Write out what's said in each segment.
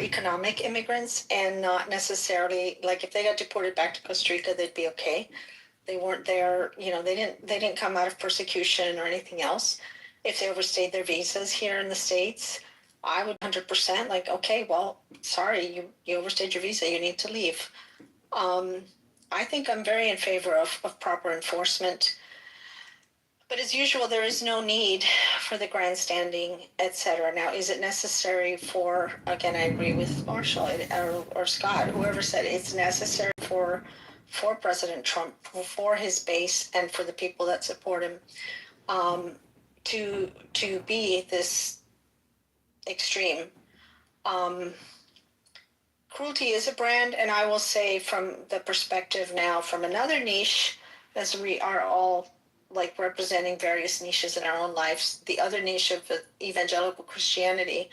economic immigrants and not necessarily, like if they got deported back to Costa Rica, they'd be okay. They weren't there, they didn't come out of persecution or anything else. If they overstayed their visas here in the States, I would 100% like, okay, well, sorry, you overstayed your visa, you need to leave. I think I'm very in favor of proper enforcement. But as usual, there is no need for the grandstanding, etc. Now, is it necessary for, again, I agree with Marshall or Scott, whoever said it's necessary for President Trump, for his base, and for the people that support him, to be this extreme. Cruelty is a brand, and I will say from the perspective now, from another niche, as we are all like representing various niches in our own lives, the other niche of evangelical Christianity,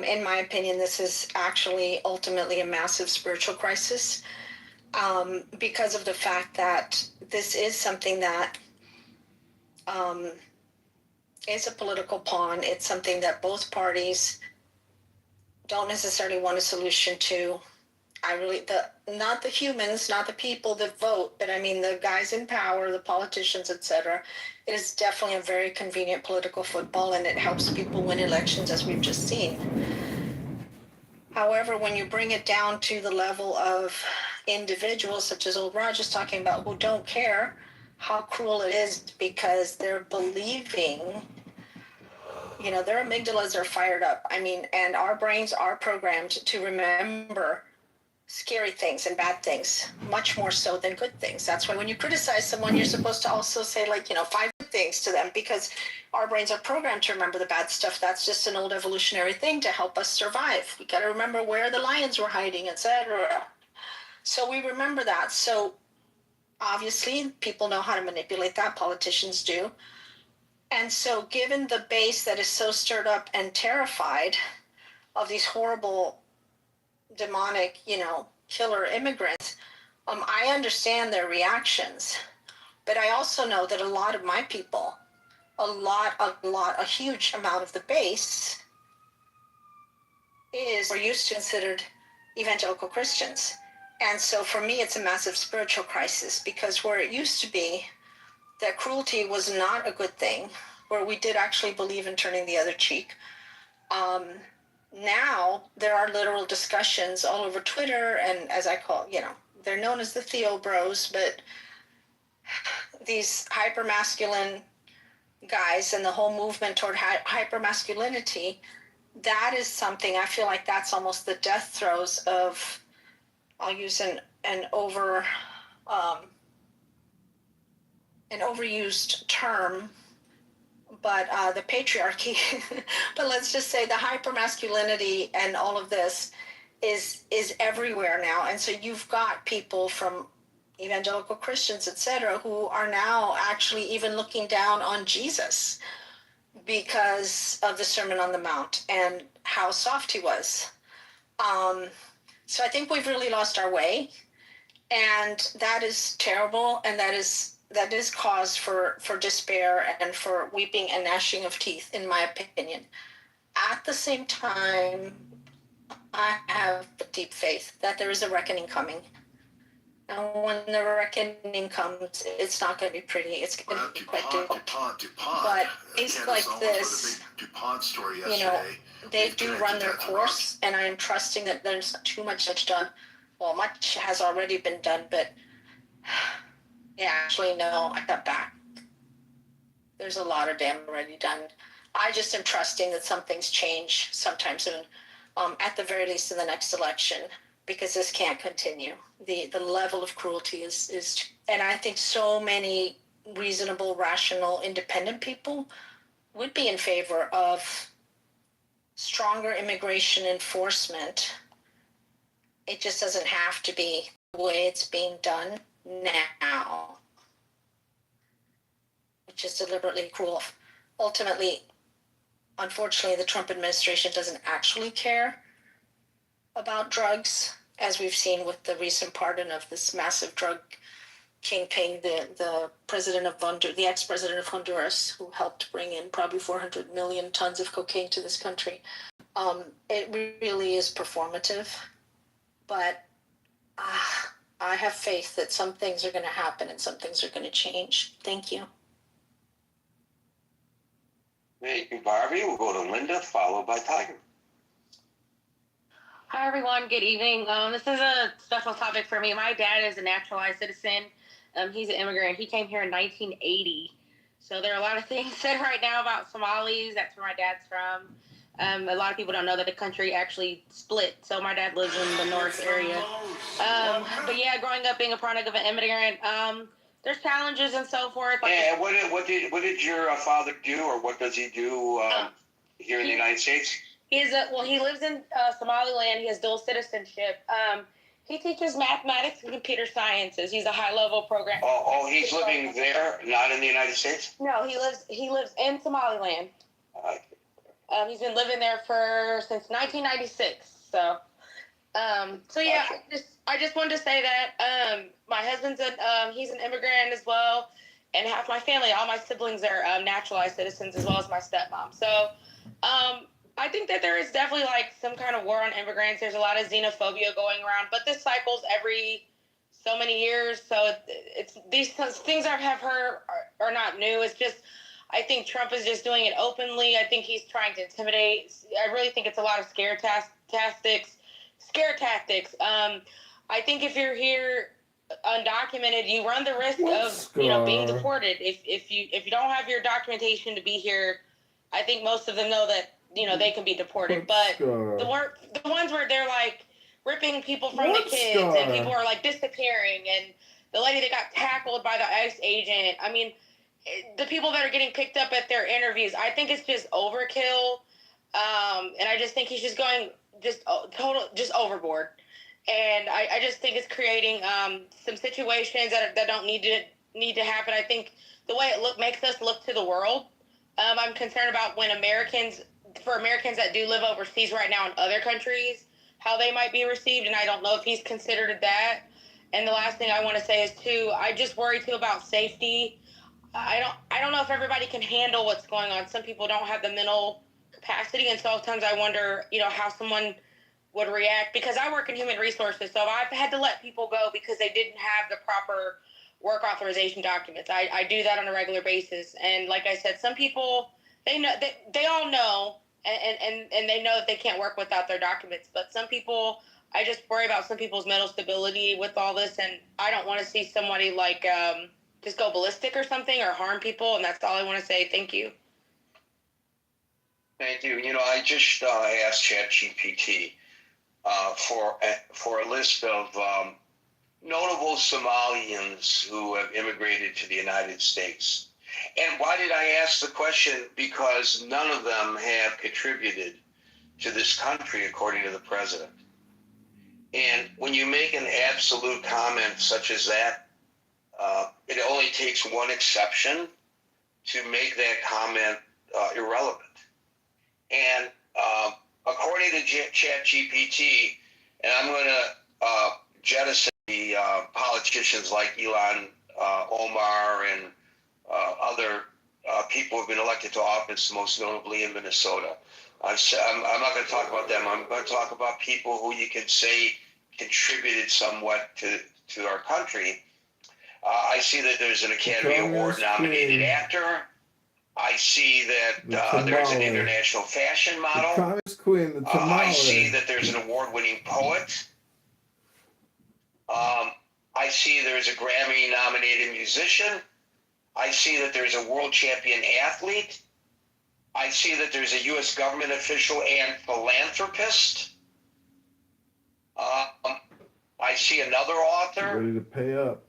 in my opinion, this is actually ultimately a massive spiritual crisis, because of the fact that this is something that is a political pawn. It's something that both parties don't necessarily want a solution to. Not the humans, not the people that vote, but I mean the guys in power, the politicians, etc. It is definitely a very convenient political football, and it helps people win elections, as we've just seen. However, when you bring it down to the level of individuals, such as old Raj is talking about, who don't care how cruel it is because they're believing, their amygdalas are fired up. I mean, and our brains are programmed to remember scary things and bad things much more so than good things. That's why when you criticize someone, you're supposed to also say 5 good things to them, because our brains are programmed to remember the bad stuff. That's just an old evolutionary thing to help us survive. We got to remember where the lions were hiding, etc. So we remember that. So obviously people know how to manipulate that. Politicians do. And so given the base that is so stirred up and terrified of these horrible demonic, killer immigrants, I understand their reactions, but I also know that a lot of my people, a huge amount of the base is or used to considered evangelical Christians. And so for me, it's a massive spiritual crisis, because where it used to be that cruelty was not a good thing, where we did actually believe in turning the other cheek, now there are literal discussions all over Twitter, and as I call, they're known as the Theo Bros, but these hypermasculine guys and the whole movement toward hypermasculinity, that is something, I feel like that's almost the death throes of, I'll use an overused term, but the patriarchy, but let's just say the hypermasculinity and all of this is everywhere now. And so you've got people from evangelical Christians, etc., who are now actually even looking down on Jesus because of the Sermon on the Mount and how soft he was. So I think we've really lost our way, and that is terrible, and that is cause for despair and for weeping and gnashing of teeth, in my opinion. At the same time, I have deep faith that there is a reckoning coming. And when the reckoning comes, it's not going to be pretty. It's going to be quite difficult. But things like this, DuPont story yesterday, they do run their course, and I am trusting that there's not too much that's done. Well, much has already been done, but yeah, actually, no, I cut back. There's a lot of damage already done. I just am trusting that some things change sometime soon, at the very least in the next election, because this can't continue. The level of cruelty is, and I think so many reasonable, rational, independent people would be in favor of stronger immigration enforcement. It just doesn't have to be the way it's being done now, which is deliberately cruel. Ultimately, unfortunately, the Trump administration doesn't actually care about drugs, as we've seen with the recent pardon of this massive drug kingpin, the president of the ex-president of Honduras, who helped bring in probably 400 million tons of cocaine to this country. It really is performative, but I have faith that some things are going to happen and some things are going to change. Thank you. Thank you, Barbie. We'll go to Linda, followed by Tiger. Hi, everyone. Good evening. This is a special topic for me. My dad is a naturalized citizen. He's an immigrant. He came here in 1980. So there are a lot of things said right now about Somalis. That's where my dad's from. A lot of people don't know that the country actually split. So my dad lives in the north area. But yeah, growing up being a product of an immigrant, there's challenges and so forth. Like, yeah, what did your father do, or what does he do here in the United States? He lives in Somaliland. He has dual citizenship. He teaches mathematics and computer sciences. He's a high-level program. He's living there, not in the United States? No, he lives in Somaliland. He's been living there since 1996. So yeah, I just wanted to say that my husband's he's an immigrant as well, and half my family, all my siblings are naturalized citizens, as well as my stepmom. So I think that there is definitely like some kind of war on immigrants. There's a lot of xenophobia going around, but this cycles every so many years. So it's these things I have heard are not new. It's just, I think Trump is just doing it openly. I think he's trying to intimidate. I really think it's a lot of scare tactics. I think if you're here undocumented, you run the risk of being deported. If you don't have your documentation to be here, I think most of them know that they can be deported. But the ones where they're like ripping people from the kids and people are like disappearing, and the lady that got tackled by the ICE agent. I mean, the people that are getting picked up at their interviews, I think it's just overkill. And I just think he's just going just overboard. And I just think it's creating some situations that don't need to happen. I think the way it makes us look to the world. I'm concerned about for Americans that do live overseas right now in other countries, how they might be received, and I don't know if he's considered that. And the last thing I want to say is too, I just worry too about safety. I don't know if everybody can handle what's going on. Some people don't have the mental capacity, and sometimes I wonder, how someone would react, because I work in human resources, so I've had to let people go because they didn't have the proper work authorization documents. I do that on a regular basis, and like I said, some people they all know, and they know that they can't work without their documents. But some people, I just worry about some people's mental stability with all this, and I don't want to see somebody like just go ballistic or something or harm people, and that's all I want to say. Thank you. Thank you. I just asked ChatGPT for a list of notable Somalians who have immigrated to the United States. And why did I ask the question? Because none of them have contributed to this country, according to the president. And when you make an absolute comment such as that, it only takes one exception to make that comment irrelevant. And according to ChatGPT, and I'm going to jettison the politicians like Ilhan Omar and other people who have been elected to office, most notably in Minnesota. I'm not going to talk about them. I'm going to talk about people who you can say contributed somewhat to our country. I see that there's an Academy Award-nominated actor. I see that there's an international fashion model. I see that there's an award-winning poet. I see there's a Grammy-nominated musician. I see that there's a world champion athlete. I see that there's a U.S. government official and philanthropist. I see another author. Ready to pay up.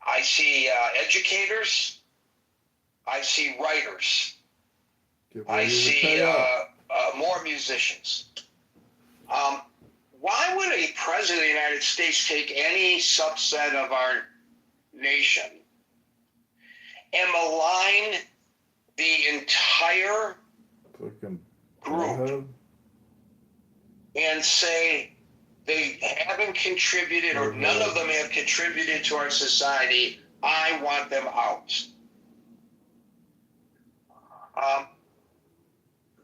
I see educators. I see writers. I see more musicians. Why would a president of the United States take any subset of our nation and malign the entire group and say they haven't contributed, or none of them have contributed to our society? I want them out.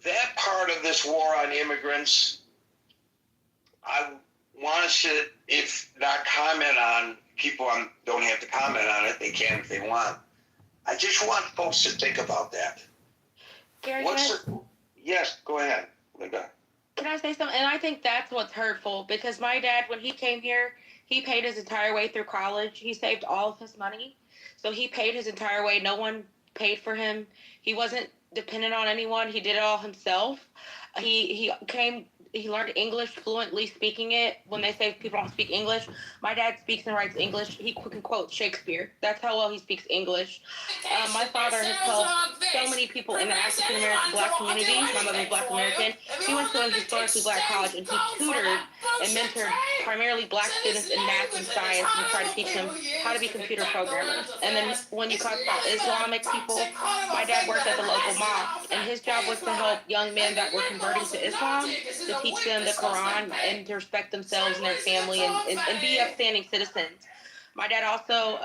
that part of this war on immigrants, I want us to, if not comment on, people don't have to comment on it. They can if they want. I just want folks to think about that. Gary, Yes, go ahead, Linda. Can I say something? And I think that's what's hurtful, because my dad, when he came here, he paid his entire way through college. He saved all of his money. So he paid his entire way. No one paid for him. He wasn't dependent on anyone. He did it all himself. He learned English fluently, speaking it. When they say people don't speak English, my dad speaks and writes English. He can quote Shakespeare. That's how well he speaks English. My father has helped so many people in the African American Black community. My mother's Black American. He went to a historically Black college, and he tutored and mentored primarily Black students in math and science, and tried to teach them how to be computer programmers. And then when you talk about Islamic people, my dad worked at the local mosque, and his job was to help young men that were converting to Islam, to teach them the Quran and to respect themselves and their family, and be upstanding citizens. My dad also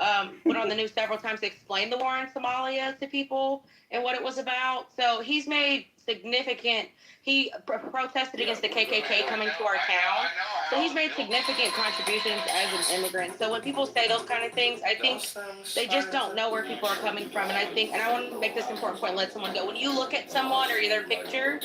went on the news several times to explain the war in Somalia to people and what it was about. So he's made significant, he protested against the KKK coming to our town. So he's made significant contributions as an immigrant. So when people say those kind of things, I think they just don't know where people are coming from. And I want to make this important point and let someone go. When you look at someone or their picture,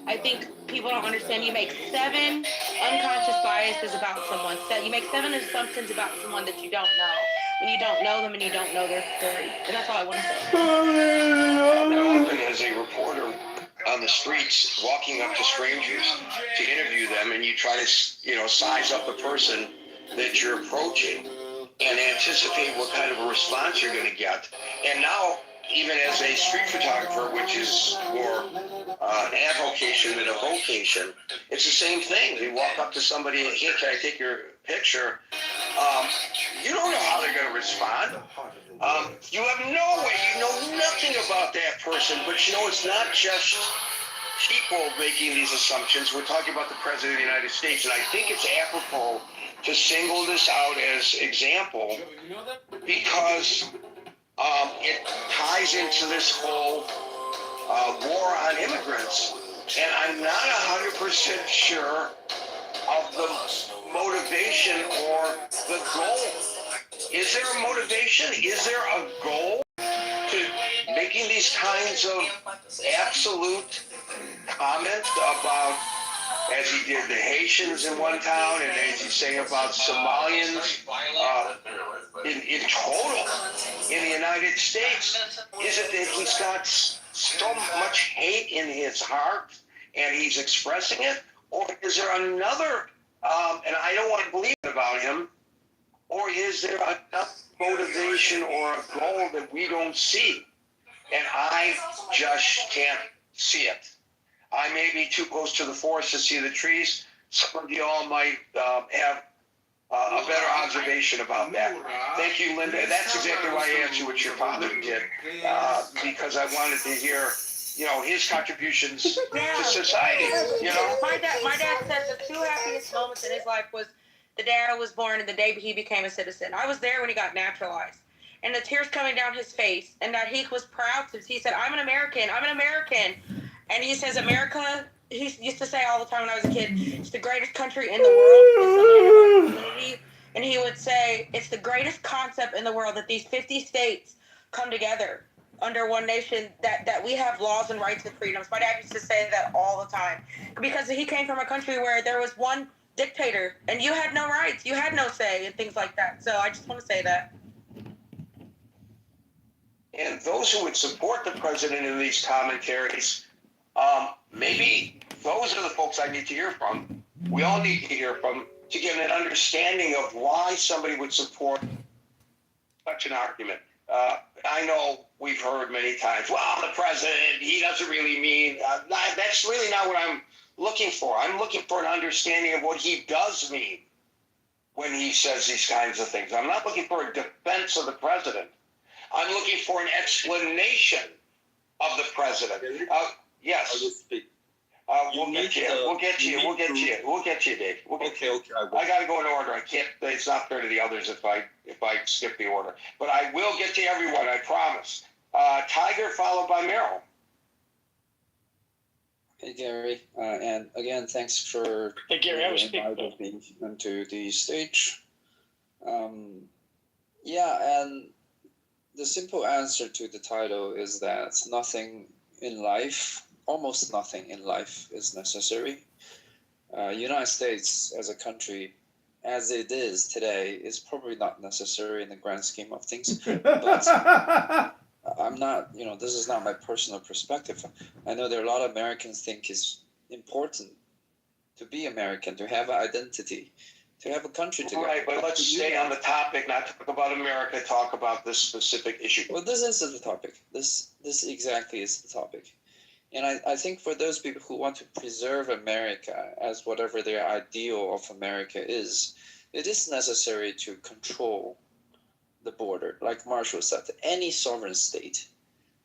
I think people don't understand. You make 7 unconscious biases about someone. So you make 7 assumptions about someone that you don't know. And you don't know them and you don't know their story. And that's all I want to say. As a reporter on the streets, walking up to strangers to interview them, and you try to, size up the person that you're approaching and anticipate what kind of a response you're going to get. And now, even as a street photographer, which is more an avocation than a vocation, it's the same thing. You walk up to somebody and, hey, can I take your picture? You don't know how they're going to respond. You have no way. You know nothing about that person. But it's not just people making these assumptions. We're talking about the President of the United States, and I think it's apropos to single this out as example because it ties into this whole war on immigrants. And I'm not 100% sure of the motivation or the goal. Is there a motivation? Is there a goal to making these kinds of absolute comments about, as he did the Haitians in one town, and as he's saying about Somalians in total in the United States? Is it that he's got so much hate in his heart and he's expressing it? Or is there another, and I don't want to believe it about him, or is there enough motivation or a goal that we don't see? And I just can't see it. I may be too close to the forest to see the trees. Some of you all might have a better observation about that. Thank you, Linda. That's exactly why I asked you what your father did, because I wanted to hear, his contributions to society. My dad said the 2 happiest moments in his life was the day I was born and the day he became a citizen. I was there when he got naturalized, and the tears coming down his face, and that he was proud to. He said, "I'm an American. I'm an American," and he says, "America." He used to say all the time when I was a kid, "It's the greatest country in the world." And he would say, "It's the greatest concept in the world that these 50 states come together under one nation, that we have laws and rights and freedoms." My dad used to say that all the time because he came from a country where there was one dictator and you had no rights, you had no say, and things like that. So I just want to say that. And those who would support the president in these commentaries, maybe those are the folks I need to hear from. We all need to hear from to get an understanding of why somebody would support such an argument. I know we've heard many times, well, the president, he doesn't really mean, that's really not what I'm looking for. I'm looking for an understanding of what he does mean when he says these kinds of things. I'm not looking for a defense of the president. I'm looking for an explanation of the president. Yes. We'll get to you, Dave. Okay. I got to go in order. I can't. It's not fair to the others if I skip the order. But I will get to everyone. I promise. Tiger, followed by Merrill. Hey Gary, and again, thanks for inviting me into the stage. Yeah, and the simple answer to the title is that nothing in life, almost nothing in life, is necessary. United States as a country, as it is today, is probably not necessary in the grand scheme of things. But I'm not, this is not my personal perspective. I know there are a lot of Americans think it's important to be American, to have an identity, to have a country together. Right, but let's stay on the topic, not talk about America, talk about this specific issue. Well, this is the topic. This exactly is the topic. And I think for those people who want to preserve America as whatever their ideal of America is, it is necessary to control the border. Like Marshall said, any sovereign state,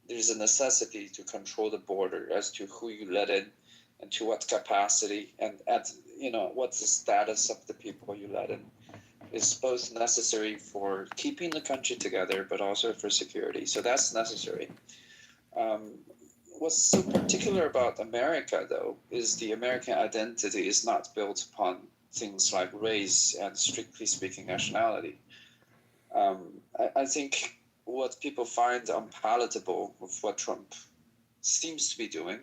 there's a necessity to control the border as to who you let in and to what capacity and what's the status of the people you let in. Is both necessary for keeping the country together, but also for security. So that's necessary. What's so particular about America, though, is the American identity is not built upon things like race and, strictly speaking, nationality. I think what people find unpalatable with what Trump seems to be doing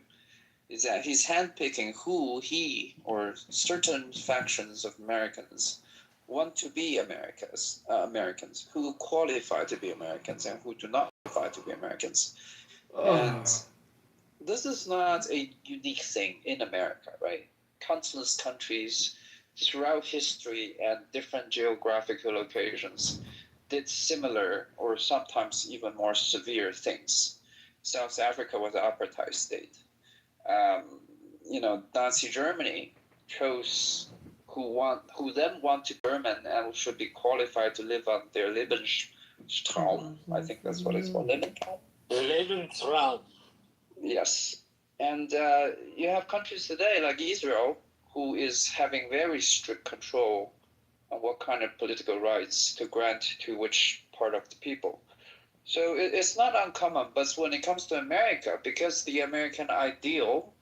is that he's handpicking who he or certain factions of Americans want to be Americans, who qualify to be Americans and who do not qualify to be Americans. And this is not a unique thing in America, right? Countless countries throughout history and different geographical locations did similar or sometimes even more severe things. South Africa was an apartheid state. Nazi Germany chose who then wanted German and should be qualified to live on their Lebensraum. I think that's what it's called. Lebensraum. Yes. And you have countries today like Israel, who is having very strict control on what kind of political rights to grant to which part of the people. So it's not uncommon, but when it comes to America, because the American ideal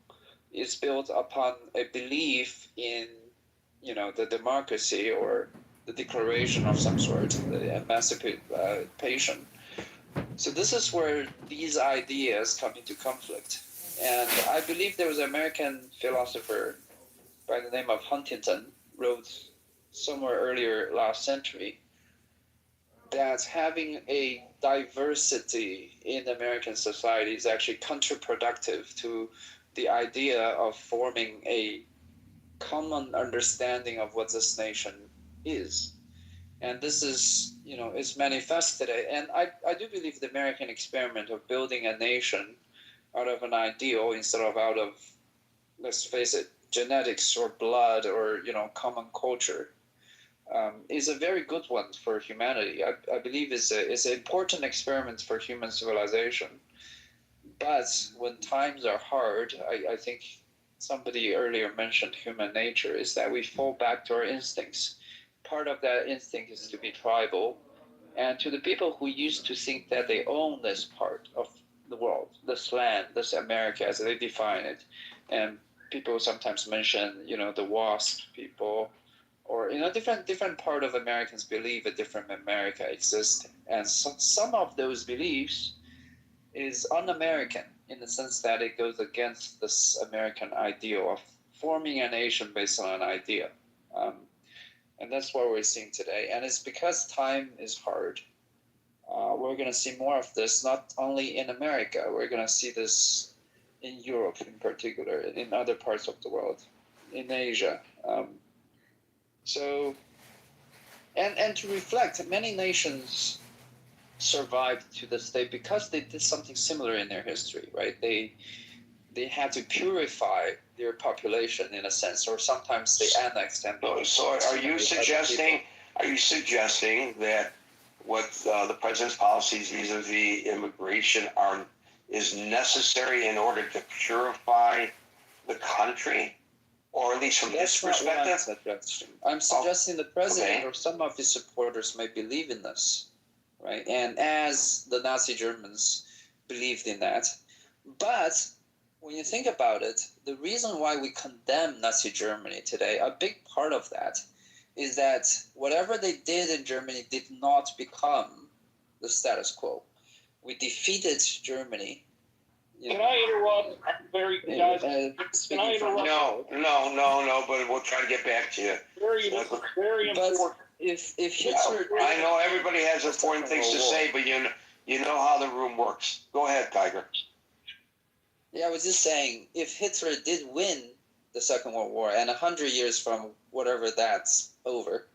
is built upon a belief in, the democracy or the declaration of some sort, the emancipation. So this is where these ideas come into conflict. And I believe there was an American philosopher by the name of Huntington, wrote somewhere earlier last century, that having a diversity in American society is actually counterproductive to the idea of forming a common understanding of what this nation is. And this is, is manifest today. And I do believe the American experiment of building a nation out of an ideal instead of out of, let's face it, genetics or blood or, common culture, is a very good one for humanity. I believe it's an important experiment for human civilization. But when times are hard, I think somebody earlier mentioned human nature, is that we fall back to our instincts. Part of that instinct is to be tribal. And to the people who used to think that they own this part of the world, this land, this America as they define it, and people sometimes mention, the WASP people, or different part of Americans believe a different America exists, and some of those beliefs is un-American in the sense that it goes against this American ideal of forming a nation based on an idea, and that's what we're seeing today. And it's because time is hard. We're going to see more of this, not only in America. We're going to see this in Europe, in particular, in other parts of the world, in Asia. And to reflect, many nations survived to this day because they did something similar in their history, right? They had to purify their population in a sense, or sometimes they annexed them. So are you suggesting that what the president's policies vis-a-vis immigration is necessary in order to purify the country? Or at least from his perspective? I'm suggesting the president or some of his supporters may believe in this, right? And as the Nazi Germans believed in that. But when you think about it, the reason why we condemn Nazi Germany today, a big part of that is that whatever they did in Germany did not become the status quo. We defeated Germany. Can I interrupt? Very, guys. Can I interrupt? No, but we'll try to get back to you. Very important. But if Hitler, I know everybody has important things to say, but you know how the room works. Go ahead, Tiger. Yeah, I was just saying, if Hitler did win the Second World War, and 100 years from whatever that's over,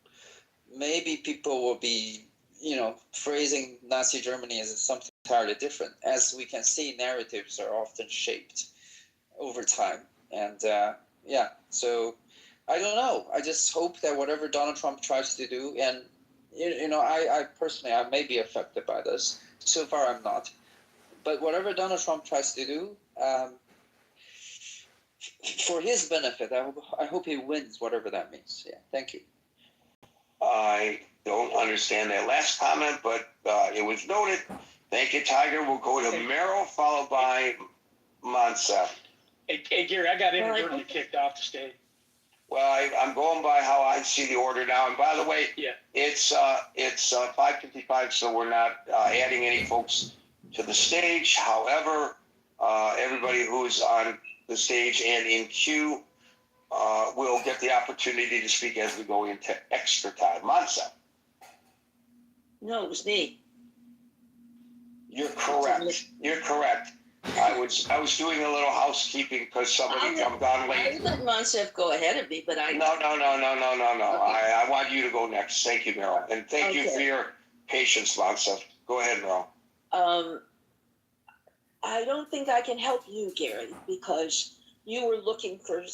maybe people will be, phrasing Nazi Germany as something entirely different. As we can see, narratives are often shaped over time. And so I don't know. I just hope that whatever Donald Trump tries to do, and, I personally, I may be affected by this. So far, I'm not. But whatever Donald Trump tries to do, for his benefit, I hope he wins, whatever that means. Yeah, thank you. I don't understand that last comment, but it was noted. Thank you, Tiger. We'll go to Merrill, followed by Monsa. Hey, Gary, I got inadvertently kicked off the stage. Well, I'm going by how I see the order now. And by the way, it's 5:55, so we're not adding any folks to the stage. However, everybody who's on the stage and in queue will get the opportunity to speak as we go into extra time. Monsa. No, it was me. You're correct. I was doing a little housekeeping because somebody come down late. I let Monsef go ahead of me, but I... No. Okay. I want you to go next. Thank you, Meryl. And thank you for your patience, Monsa. Go ahead, Meryl. I don't think I can help you, Gary, because you were looking for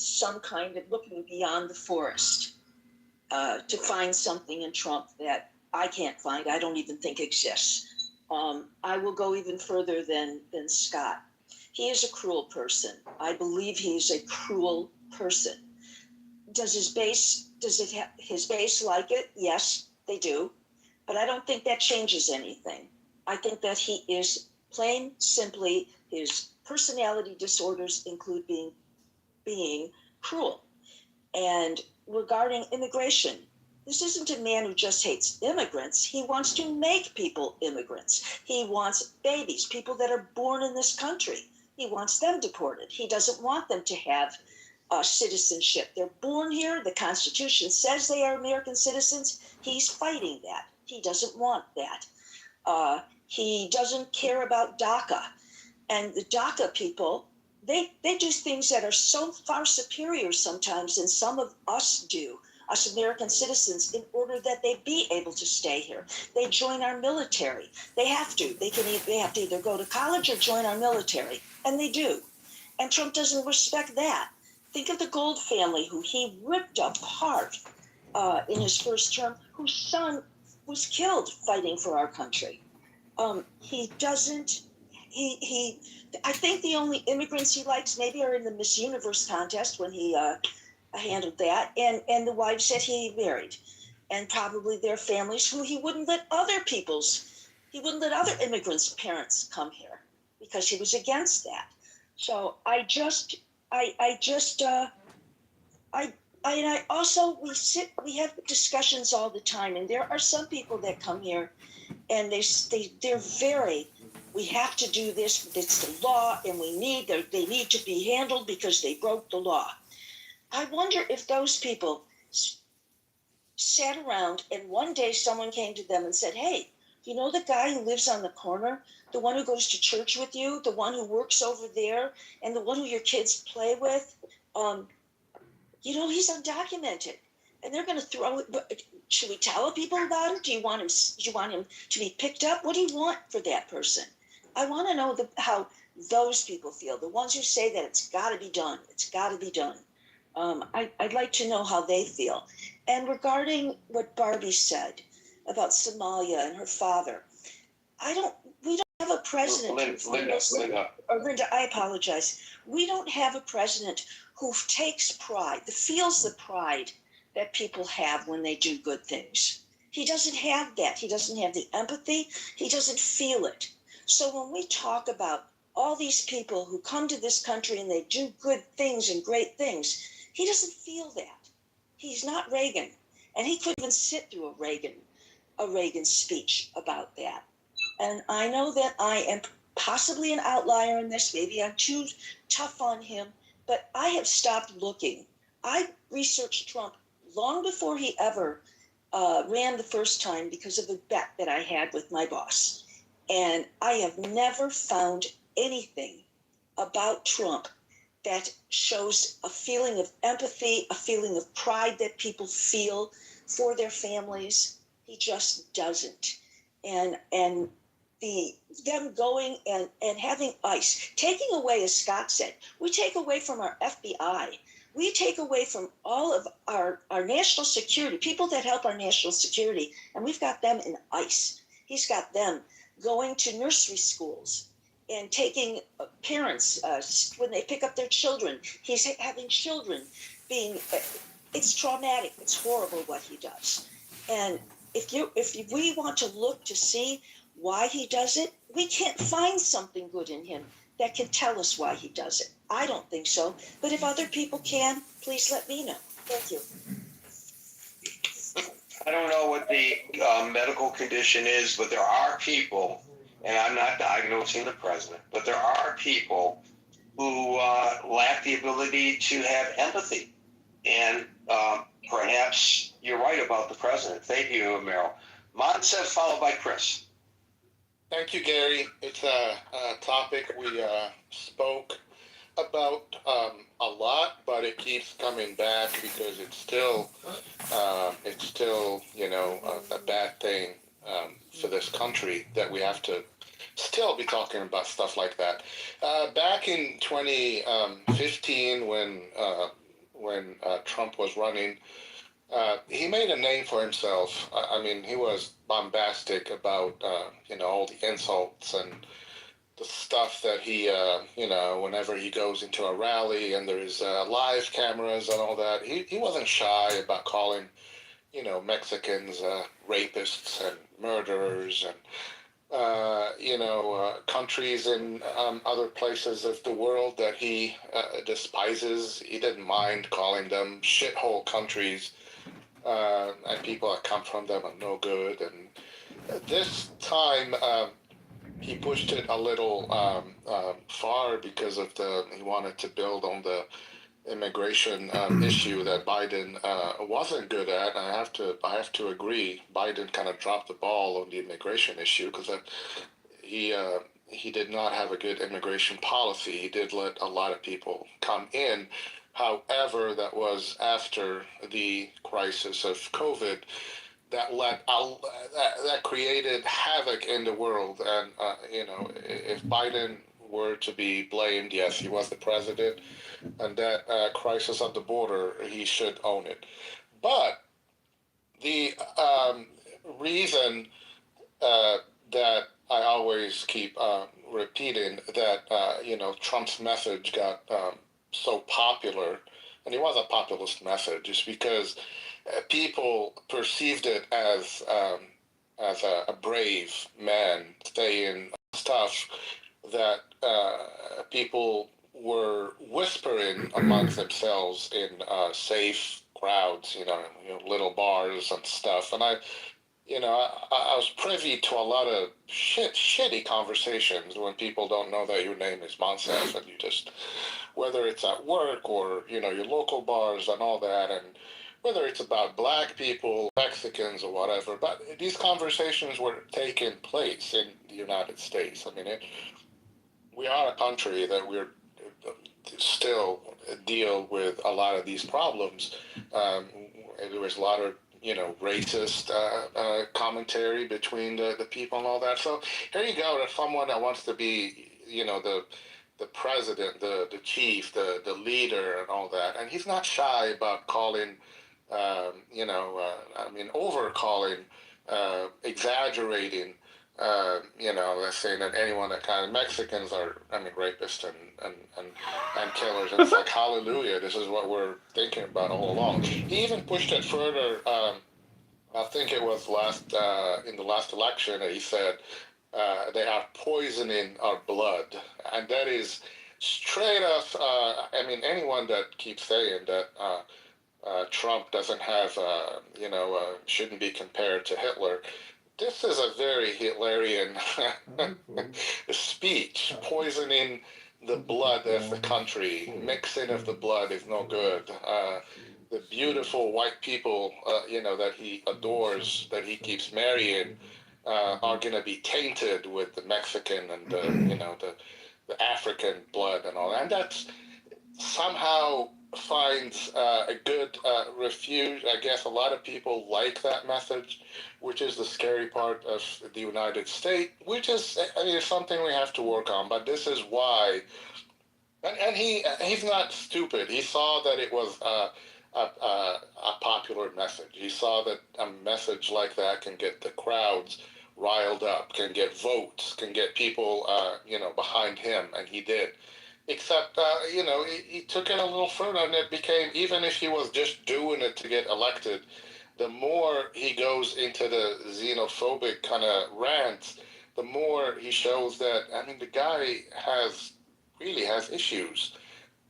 looking beyond the forest to find something in Trump that I can't find. I don't even think exists. I will go even further than Scott. He is a cruel person. I believe he's a cruel person. Does his base like it? Yes, they do. But I don't think that changes anything. I think that he is plain simply, his personality disorders include being cruel. And regarding immigration, this isn't a man who just hates immigrants. He wants to make people immigrants. He wants babies, people that are born in this country. He wants them deported. He doesn't want them to have citizenship. They're born here. The Constitution says they are American citizens. He's fighting that. He doesn't want that. He doesn't care about DACA. And the DACA people, they do things that are so far superior sometimes than some of us do, us American citizens, in order that they be able to stay here. They join our military. They have to. They have to either go to college or join our military. And they do. And Trump doesn't respect that. Think of the Gold family, who he ripped apart in his first term, whose son was killed fighting for our country. He doesn't. I think the only immigrants he likes maybe are in the Miss Universe contest when he handled that, and the wives that he married, and probably their families who he wouldn't let other immigrants' parents come here because he was against that. So we have discussions all the time, and there are some people that come here and they're very, we have to do this, it's the law, and they need to be handled because they broke the law. I wonder if those people sat around and one day someone came to them and said, hey, you know the guy who lives on the corner, the one who goes to church with you, the one who works over there, and the one who your kids play with, he's undocumented. And they're going to throw it. Should we tell people about it? Do you want him to be picked up? What do you want for that person? I want to know how those people feel, the ones who say that it's got to be done. It's got to be done. I'd like to know how they feel. And regarding what Barbie said about Somalia and her father, we don't have a president. Linda, I apologize. We don't have a president who takes pride, feels the pride that people have when they do good things. He doesn't have that. He doesn't have the empathy. He doesn't feel it. So when we talk about all these people who come to this country and they do good things and great things. He doesn't feel that. He's not Reagan. And he couldn't even sit through a Reagan speech about that. And I know that I am possibly an outlier in this. Maybe I'm too tough on him, but I have stopped looking. I researched Trump long before he ever ran the first time because of a bet that I had with my boss. And I have never found anything about Trump that shows a feeling of empathy, a feeling of pride that people feel for their families. He just doesn't. And them going and having ICE, taking away, as Scott said, we take away from our FBI. We take away from all of our national security, people that help our national security, and we've got them in ICE. He's got them going to nursery schools and taking parents when they pick up their children. He's having children being, it's traumatic. It's horrible what he does. And if we want to look to see why he does it, we can't find something good in him that can tell us why he does it. I don't think so. But if other people can, please let me know. Thank you. I don't know what the medical condition is, but there are people, and I'm not diagnosing the president, but there are people who lack the ability to have empathy. And perhaps you're right about the president. Thank you, Meryl. Moncef, followed by Chris. Thank you, Gary. It's a topic we spoke about a lot, but it keeps coming back because it's still a bad thing for this country that we have to still be talking about stuff like that. Back in 2015, when Trump was running, he made a name for himself. I mean, he was bombastic about all the insults and the stuff that he, whenever he goes into a rally and there's live cameras and all that, he wasn't shy about calling, Mexicans rapists and murderers and, countries in other places of the world that he despises. He didn't mind calling them shithole countries, and people that come from them are no good. And this time, he pushed it a little far because of he wanted to build on the immigration issue that Biden wasn't good at. And I have to agree, Biden kind of dropped the ball on the immigration issue because he did not have a good immigration policy. He did let a lot of people come in. However, that was after the crisis of COVID. That created havoc in the world, and if Biden were to be blamed, yes, he was the president, and that crisis at the border, he should own it. But the reason that I always keep repeating that Trump's message got so popular, and it was a populist message, is because people perceived it as a brave man saying stuff that people were whispering amongst themselves in safe crowds, little bars and stuff. And I was privy to a lot of shitty conversations when people don't know that your name is Moncef, and you just, whether it's at work or your local bars and all that, and whether it's about black people, Mexicans, or whatever, but these conversations were taking place in the United States. I mean, we are a country that we're still deal with a lot of these problems. There was a lot of racist commentary between the people and all that. So here you go, there's someone that wants to be, the president, the chief, the leader, and all that, and he's not shy about calling. Over-calling, exaggerating, saying that anyone that kind of Mexicans are, rapists and killers. And it's like, hallelujah, this is what we're thinking about all along. He even pushed it further. I think it was in the last election, he said, they are poisoning our blood, and that is straight up. I mean, anyone that keeps saying that Trump doesn't have, shouldn't be compared to Hitler. This is a very Hitlerian speech. Poisoning the blood of the country, mixing of the blood is no good. The beautiful white people, that he adores, that he keeps marrying, are going to be tainted with the Mexican and the African blood and all that. And that's somehow finds a good refuge. I guess a lot of people like that message, which is the scary part of the United States, which is something we have to work on. But this is why, and he's not stupid. He saw that it was a popular message. He saw that a message like that can get the crowds riled up, can get votes, can get people, behind him, and he did. Except, he took it a little further, and it became, even if he was just doing it to get elected, the more he goes into the xenophobic kind of rants, the more he shows that, the guy really has issues.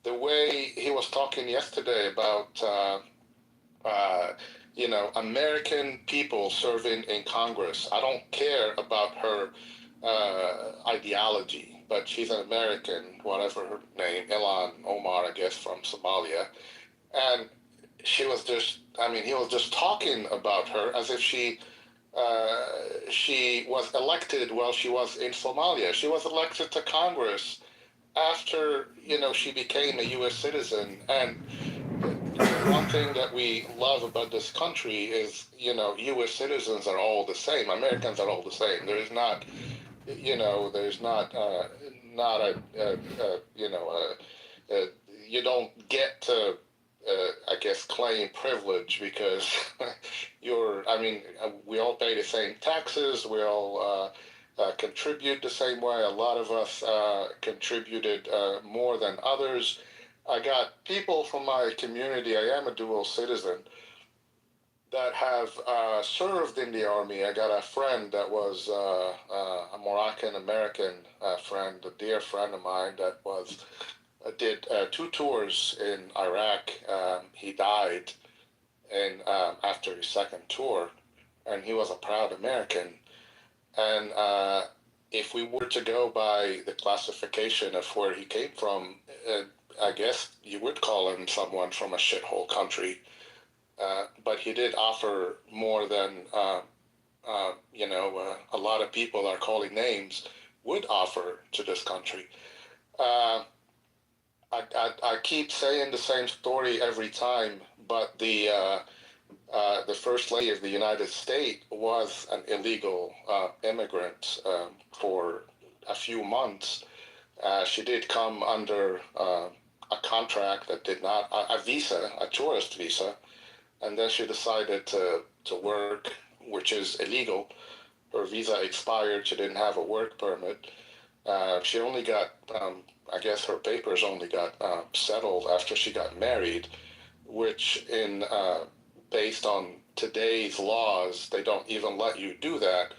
The way he was talking yesterday about, American people serving in Congress. I don't care about her ideology, but she's an American, whatever her name, Ilan Omar, I guess, from Somalia. And she was just, he was just talking about her as if she was elected while she was in Somalia. She was elected to Congress after, she became a U.S. citizen. And one thing that we love about this country is, U.S. citizens are all the same. Americans are all the same. There is not, there's not you don't get to, I guess, claim privilege because we all pay the same taxes. We all contribute the same way. A lot of us contributed more than others. I got people from my community. I am a dual citizen that have served in the army. I got a friend that was a Moroccan American friend, a dear friend of mine that did 2 tours in Iraq. He died after his 2nd tour, and he was a proud American. And if we were to go by the classification of where he came from, I guess you would call him someone from a shithole country. But he did offer more than, a lot of people are calling names would offer to this country. I keep saying the same story every time, but the First Lady of the United States was an illegal immigrant for a few months. She did come under a contract that did not, a visa, a tourist visa, and then she decided to work, which is illegal. Her visa expired. She didn't have a work permit. She only got, I guess her papers only got settled after she got married, which based on today's laws, they don't even let you do that.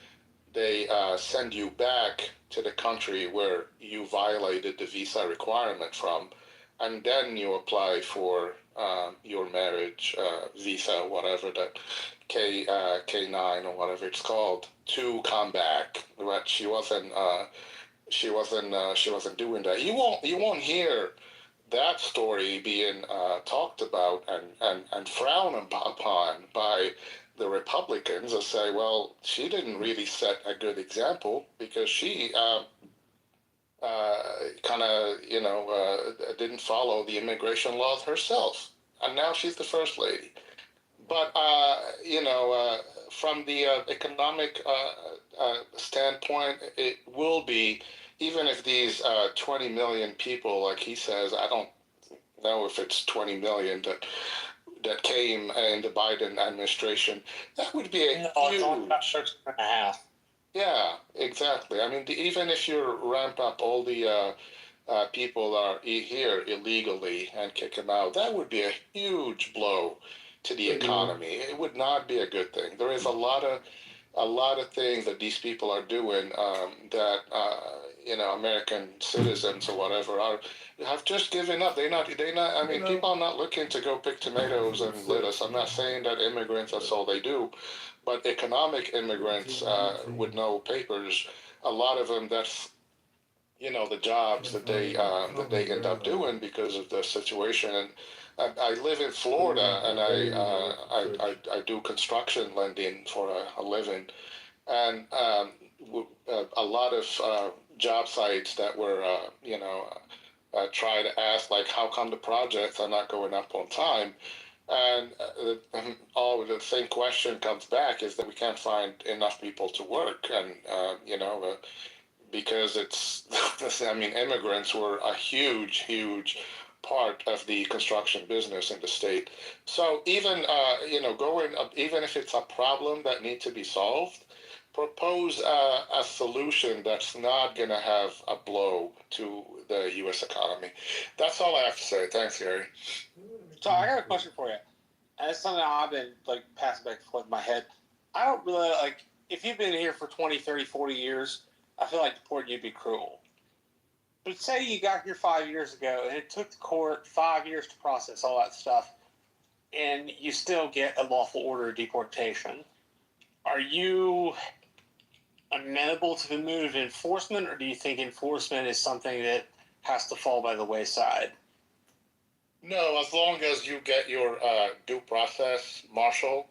They send you back to the country where you violated the visa requirement from, and then you apply for your marriage visa, whatever that K9 or whatever it's called, to come back. But she wasn't doing that. You won't hear that story being talked about and frowned upon by the Republicans and say, well, she didn't really set a good example because she didn't follow the immigration laws herself. And now she's the First Lady. But, from the economic standpoint, it will be, even if these 20 million people, like he says, I don't know if it's 20 million that came in the Biden administration, that would be a huge... about 6.5. Yeah, exactly. Even if you ramp up all the people that are here illegally and kick them out, that would be a huge blow to the economy. It would not be a good thing. There is a lot of a lot of things that these people are doing that American citizens or whatever have just given up. They're not. I mean, people are not looking to go pick tomatoes and lettuce. I'm not saying that immigrants, that's all they do, but economic immigrants with no papers, a lot of them, that's the jobs that they end up doing because of the situation. And I live in Florida, and I do construction lending for a living, and a lot of job sites that were try to ask, like, how come the projects are not going up on time? And all the same question comes back, is that we can't find enough people to work, and because I mean, immigrants were a huge part of the construction business in the state. So even, even if it's a problem that needs to be solved, propose a solution that's not going to have a blow to the U.S. economy. That's all I have to say. Thanks, Gary. So I got a question for you. And it's something I've been passing back and forth in my head. I don't really if you've been here for 20, 30, 40 years, I feel like deporting you'd be cruel. But say you got here 5 years ago and it took the court 5 years to process all that stuff, and you still get a lawful order of deportation. Are you amenable to the move of enforcement, or do you think enforcement is something that has to fall by the wayside? No, as long as you get your due process, Marshall,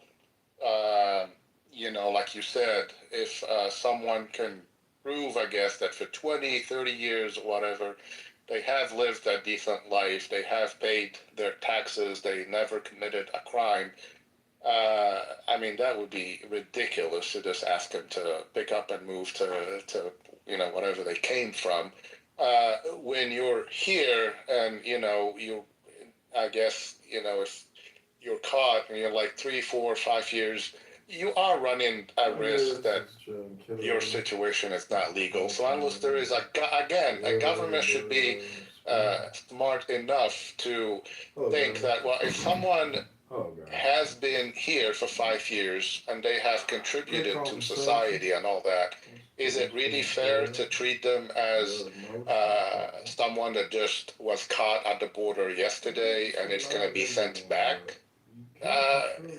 like you said, if someone can prove, I guess, that for 20, 30 years or whatever, they have lived a decent life, they have paid their taxes, they never committed a crime, I mean, that would be ridiculous to just ask them to pick up and move to whatever they came from. When you're here and, I guess, if you're caught and you're like 3, 4, 5 years, you are running a risk that your situation is not legal. So unless there is, a government should be smart enough to think that, well, if someone has been here for 5 years and they have contributed to society and all that, is it really fair to treat them as someone that just was caught at the border yesterday and it's going to be sent back?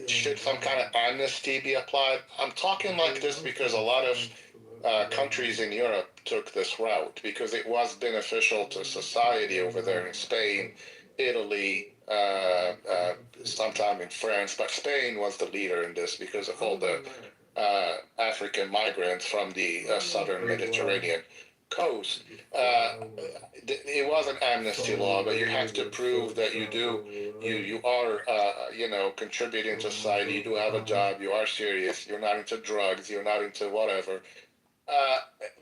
Should some kind of amnesty be applied? I'm talking like this because a lot of countries in Europe took this route because it was beneficial to society over there in Spain, Italy, sometime in France, but Spain was the leader in this because of all the African migrants from the southern Mediterranean coast. It was an amnesty law, but you have to prove that you are contributing to society, you do have a job, you are serious, you're not into drugs, you're not into whatever.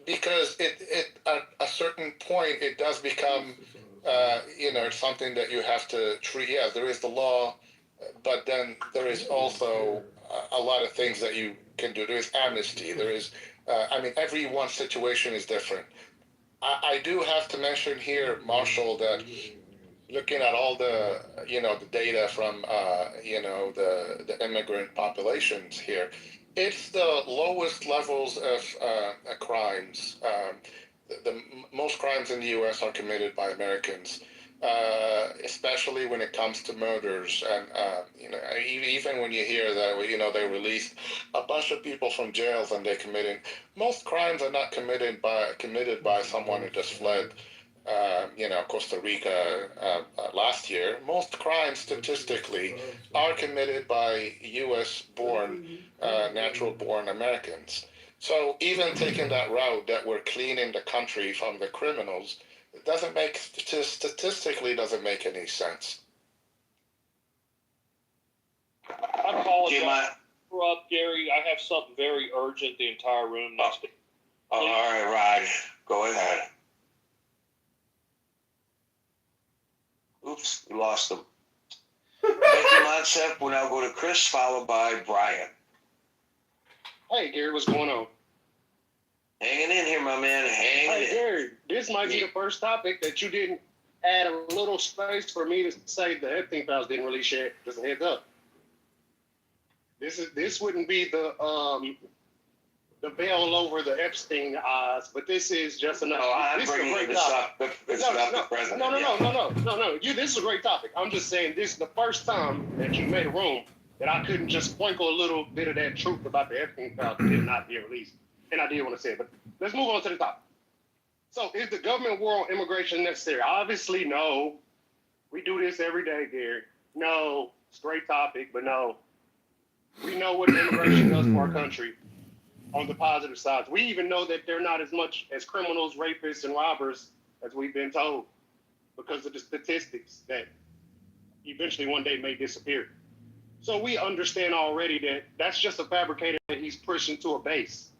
Because at a certain point it does become something that you have to treat. Yeah, there is the law, but then there is also a lot of things that you can do. There is amnesty. There is, everyone's situation is different. I do have to mention here, Marshall, that looking at all the, the data from, the immigrant populations here, it's the lowest levels of crimes. The most crimes in the U.S. are committed by Americans, especially when it comes to murders. And even when you hear that they released a bunch of people from jails and they committed, most crimes are not committed by someone who just fled. Costa Rica last year. Most crimes statistically are committed by U.S.-born, natural-born Americans. So even taking that route that we're cleaning the country from the criminals, it doesn't make statistically doesn't make any sense. I apologize. Up, Gary. I have something very urgent. The entire room next to me. All right, Rod. Go ahead. Oops, we lost them. Thank you, Monsef. We'll now go to Chris, followed by Brian. Hey, Gary, what's going on? Hanging in here, my man. Hanging in. Gary, this might be the first topic that you didn't add a little space for me to say the Epstein files didn't really share. Just a heads up. This wouldn't be the the veil over the Epstein eyes, but this is just another. No, I'm this is a bringing great this topic. up. It's not the president. No. This is a great topic. I'm just saying this is the first time that you made a room that I couldn't just sprinkle a little bit of that truth about the Epstein files that did not be released. And I did want to say it, but let's move on to the topic. So is the government war on immigration necessary? Obviously, no. We do this every day, Gary. No, straight topic, but no. We know what immigration does for our country on the positive sides. We even know that they're not as much as criminals, rapists, and robbers as we've been told because of the statistics that eventually one day may disappear. So we understand already that that's just a fabricator that he's pushing to a base.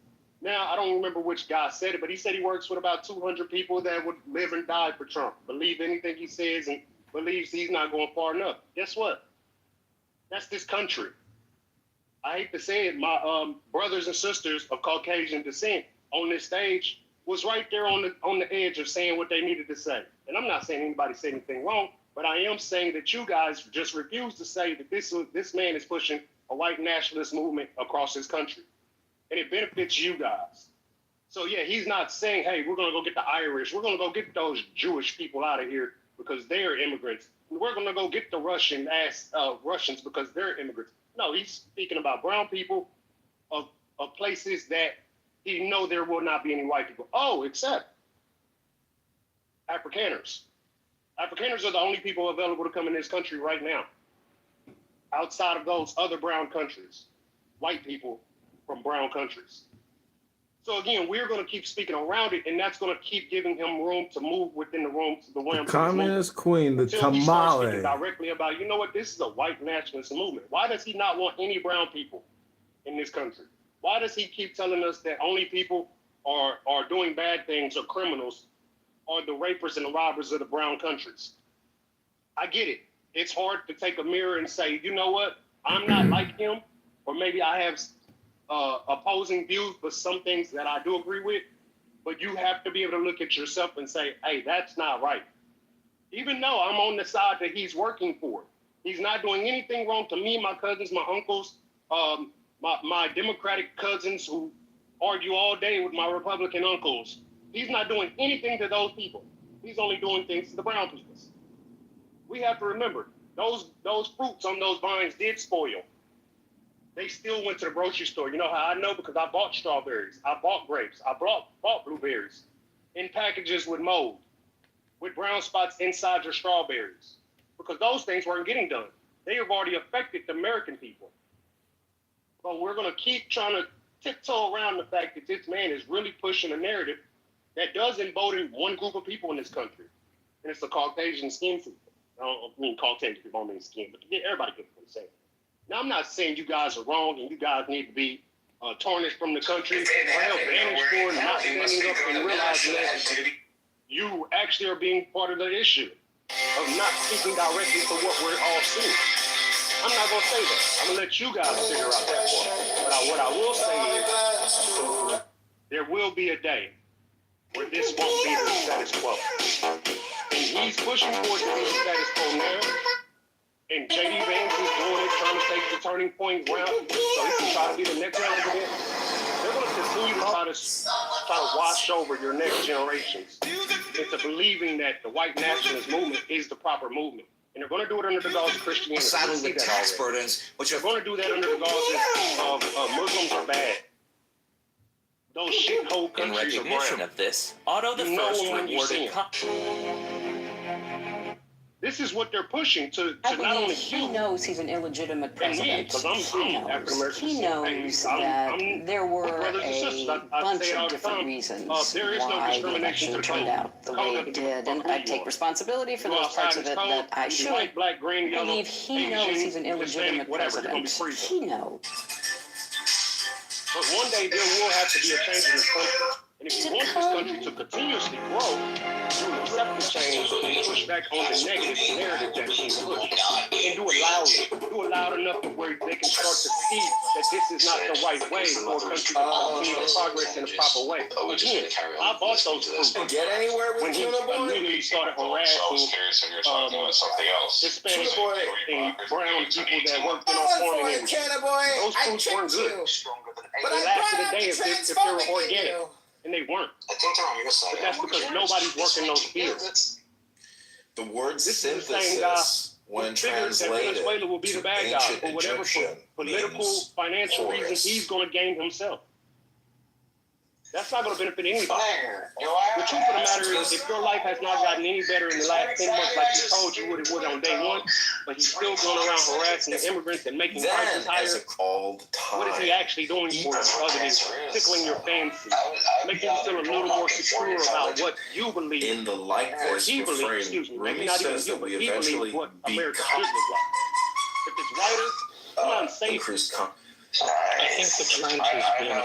Now, I don't remember which guy said it, but he said he works with about 200 people that would live and die for Trump, believe anything he says, and believes he's not going far enough. Guess what? That's this country. I hate to say it, my brothers and sisters of Caucasian descent on this stage was right there on the edge of saying what they needed to say. And I'm not saying anybody said anything wrong, but I am saying that you guys just refuse to say that this man is pushing a white nationalist movement across this country. And it benefits you guys. So yeah, he's not saying, hey, we're going to go get the Irish. We're going to go get those Jewish people out of here because they're immigrants. We're going to go get the Russians because they're immigrants. No, he's speaking about brown people of places that he know there will not be any white people. Oh, except Afrikaners. Afrikaners are the only people available to come in this country right now. Outside of those other brown countries, white people from brown countries. So again, we're going to keep speaking around it, and that's going to keep giving him room to move within the room to the realm. Communist queen, the until he starts speaking tamale. directly about, you know what, this is a white nationalist movement. Why does he not want any brown people in this country? Why does he keep telling us that only people are doing bad things or criminals are the rapists and the robbers of the brown countries? I get it. It's hard to take a mirror and say, you know what, I'm not like him, or maybe I have opposing views, but some things that I do agree with. But you have to be able to look at yourself and say, hey, that's not right. Even though I'm on the side that he's working for. He's not doing anything wrong to me, my cousins, my uncles, my Democratic cousins who argue all day with my Republican uncles. He's not doing anything to those people. He's only doing things to the brown people. We have to remember, those fruits on those vines did spoil. They still went to the grocery store. You know how I know? Because I bought strawberries. I bought grapes. I bought blueberries in packages with mold, with brown spots inside your strawberries, because those things weren't getting done. They have already affected the American people. But we're going to keep trying to tiptoe around the fact that this man is really pushing a narrative that does embolden one group of people in this country, and it's the Caucasian skin people. I don't mean Caucasian people, I don't mean skin, but everybody gets what I'm saying. Now, I'm not saying you guys are wrong and you guys need to be tarnished from the country or held banished for not standing up and realizing that you actually are being part of the issue of not speaking directly to what we're all seeing. I'm not going to say that. I'm going to let you guys figure out that part. But what I will say is there will be a day where this won't be the status quo. And he's pushing for it to be the status quo now. And J.D. Vance is doing it, trying to take the turning point round so he can try to be the next president. They're going to continue to try to wash over your next generations into believing that the white nationalist movement is the proper movement. And they're going to do it under the guise of Christianity. Saddled with tax burdens, which they're going to do that under the guise of Muslims are bad. Those shithole countries in recognition of this, Otto the First rewarded. This is what they're pushing to not only he knows he's an illegitimate president. He knows that there were a bunch of different reasons why the election turned out the way it did. And I take responsibility for those parts of it that I should. I believe he knows he's an illegitimate president. He knows. But one day there will have to be a change in this country. And if you want this country to continuously grow, you will accept the change and push back on the negative narrative that's being pushed. And do it loudly. Do it loud enough to where they can start to see that this is not the right way for a country to continue to progress in a proper way. Again, I bought those fruits when he immediately started harassing Hispanic and brown people that worked in our farming industry. Those fruits weren't good. They lasted a day if they were organic, and they weren't. I think they're on your side. But that's because nobody's working those fields. The word This is the same guy synthesis, when figures that translated Venezuela will be the to bad guy ancient for whatever Egyptian, political, means financial reason forest. he's going to gain himself. That's not going to benefit anybody. Fire. The truth of the matter is, if your life has not gotten any better in the last 10 months, like he told you it would on day one, but he's still going around harassing the immigrants and making prices Then, as higher, a called time, what is he actually doing for you other than tickling your fancy? Making you feel a little more secure about what you believe. in the likeness He for believes, frame, excuse me, Rumi maybe not even says you, that but we he eventually believes what America become should look like. If it's whiter, come on, say it. increased I think the trend has been I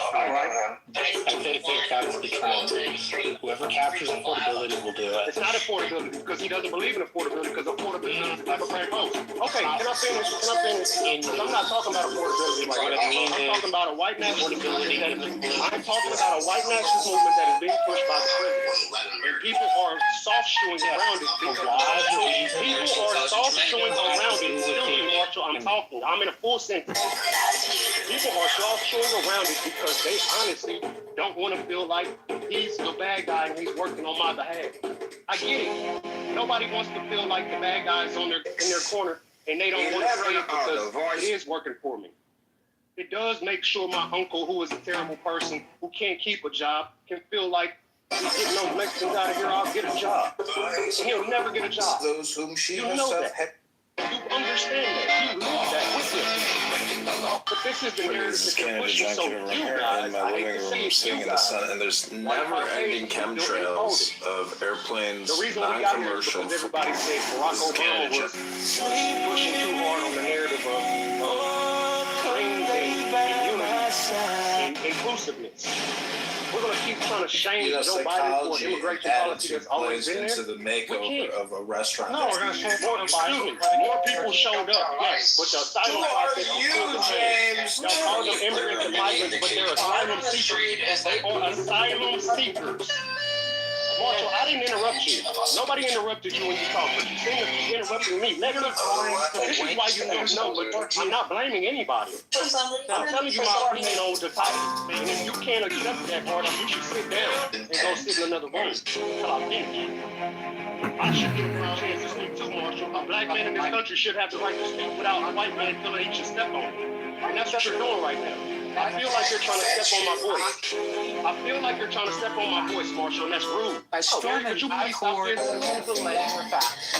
think that's the trend. Whoever captures affordability will do it. It's not affordability because he doesn't believe in affordability because affordability is a Democrat vote. Okay, can I finish? Because I'm not talking about affordability right now. I'm talking about a white nationalist movement. I'm talking about a white nationalist movement that is being pushed by the president. And people are soft-shoeing around it. People are soft-shoeing around it. Excuse me, Marshall, I'm talking. I'm in a full sentence. People are soft-shoeing around it because they honestly don't want to feel like he's the bad guy and he's working on my behalf. I get it. Nobody wants to feel like the bad guy's in their corner and they don't want to say it because it is working for me. It does make sure my uncle, who is a terrible person, who can't keep a job, can feel like he's getting those Mexicans out of here, I'll get a job. And he'll never get a job. those whom she You know herself that. had. You understand that. You live that with him. But this is the narrative This is that kind of a pushes. So junket you room here guys, in my I hate living to say room, it, sitting you in the guys, sun, and there's never-ending chemtrails of airplanes, the reason we got here is non-commercial. because everybody said Barack Obama was pushing too hard on the narrative of dreams and unity and inclusiveness. We're going to keep trying to shame Joe Biden for immigration policy that's always been there. Into the makeover of a restaurant. No, we're going to shame More people showed up, yes, but the asylum process is still the same. Y'all call them immigrants and migrants, but they're asylum seekers. They are asylum seekers. Marshall, I didn't interrupt you. Nobody interrupted you when you talked, but you seem to be interrupting me. Let me explain. This is why you need to know, but I'm not blaming anybody. I'm telling you my opinion on the topic. And if you can't accept that, Marshall, you should sit down and go sit in another room until I finish. I should get a chance to speak too, Marshall. A black man in this country should have the right to speak without a white man feeling he should step on it. And that's what you're doing right now. I feel like you're trying to step on my voice. I feel like you're trying to step on my voice, Marshall, and that's rude. I storm Could you and please stop court this?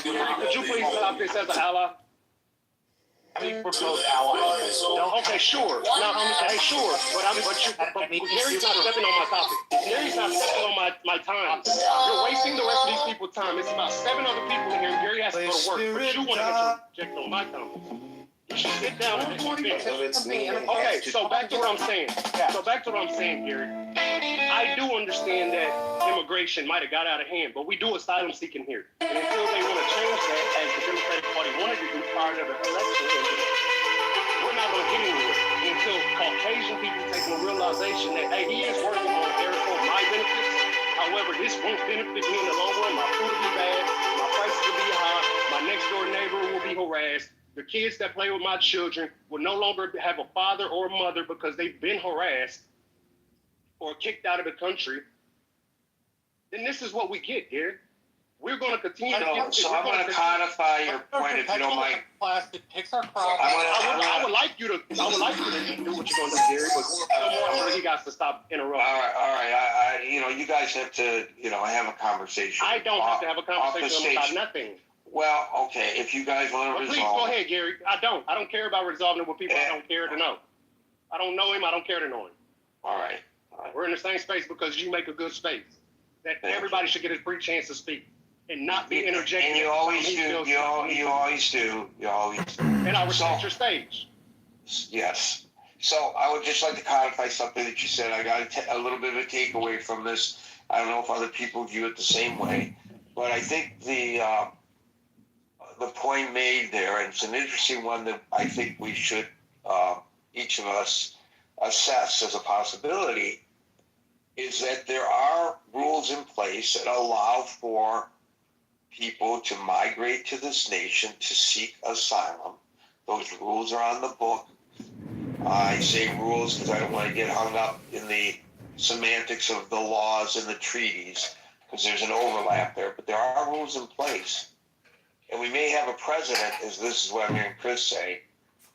Could you please stop this as an ally? I mean, we're both allies. Okay, sure. Now, hey, sure. But Gary's not stepping on my topic. Gary's not stepping on my time. You're wasting the rest of these people's time. It's about 7 other people in here. Gary has to go to work, but you want to interject on my comments. You should sit down and finish. Okay, so back to what I'm saying. Gary. I do understand that immigration might have got out of hand, but we do asylum seeking here. And until they want to change that, as the Democratic Party wanted to do prior to the election, we're not going to get anywhere until Caucasian people take a realization that, hey, he is working on air for my benefits. However, this won't benefit me in the long run. My food will be bad. My prices will be high. My next door neighbor will be harassed. The kids that play with my children will no longer have a father or a mother because they've been harassed or kicked out of the country. Then this is what we get, Gary. We're going to continue to get So I'm going to codify your point if you don't mind. Plastic picks our crop. I would like you to do what you're going to do, Gary, but he got to stop interrupting. All right. You guys have to, have a conversation. I don't have to have a conversation about nothing. Well, okay, if you guys want to resolve. Please go ahead, Gary. I don't care about resolving it with people I don't care to know. I don't know him. I don't care to know him. All right. We're in the same space because you make a good space. That everybody should get a free chance to speak and not be interjected. And you always do. You always do. And I respect your stage. Yes. So I would just like to codify something that you said. I got a little bit of a takeaway from this. I don't know if other people view it the same way, but I think the point made there, and it's an interesting one that I think we should, each of us, assess as a possibility, is that there are rules in place that allow for people to migrate to this nation to seek asylum. Those rules are on the book. I say rules because I don't want to get hung up in the semantics of the laws and the treaties, because there's an overlap there, but there are rules in place. And we may have a president, as this is what I'm hearing Chris say,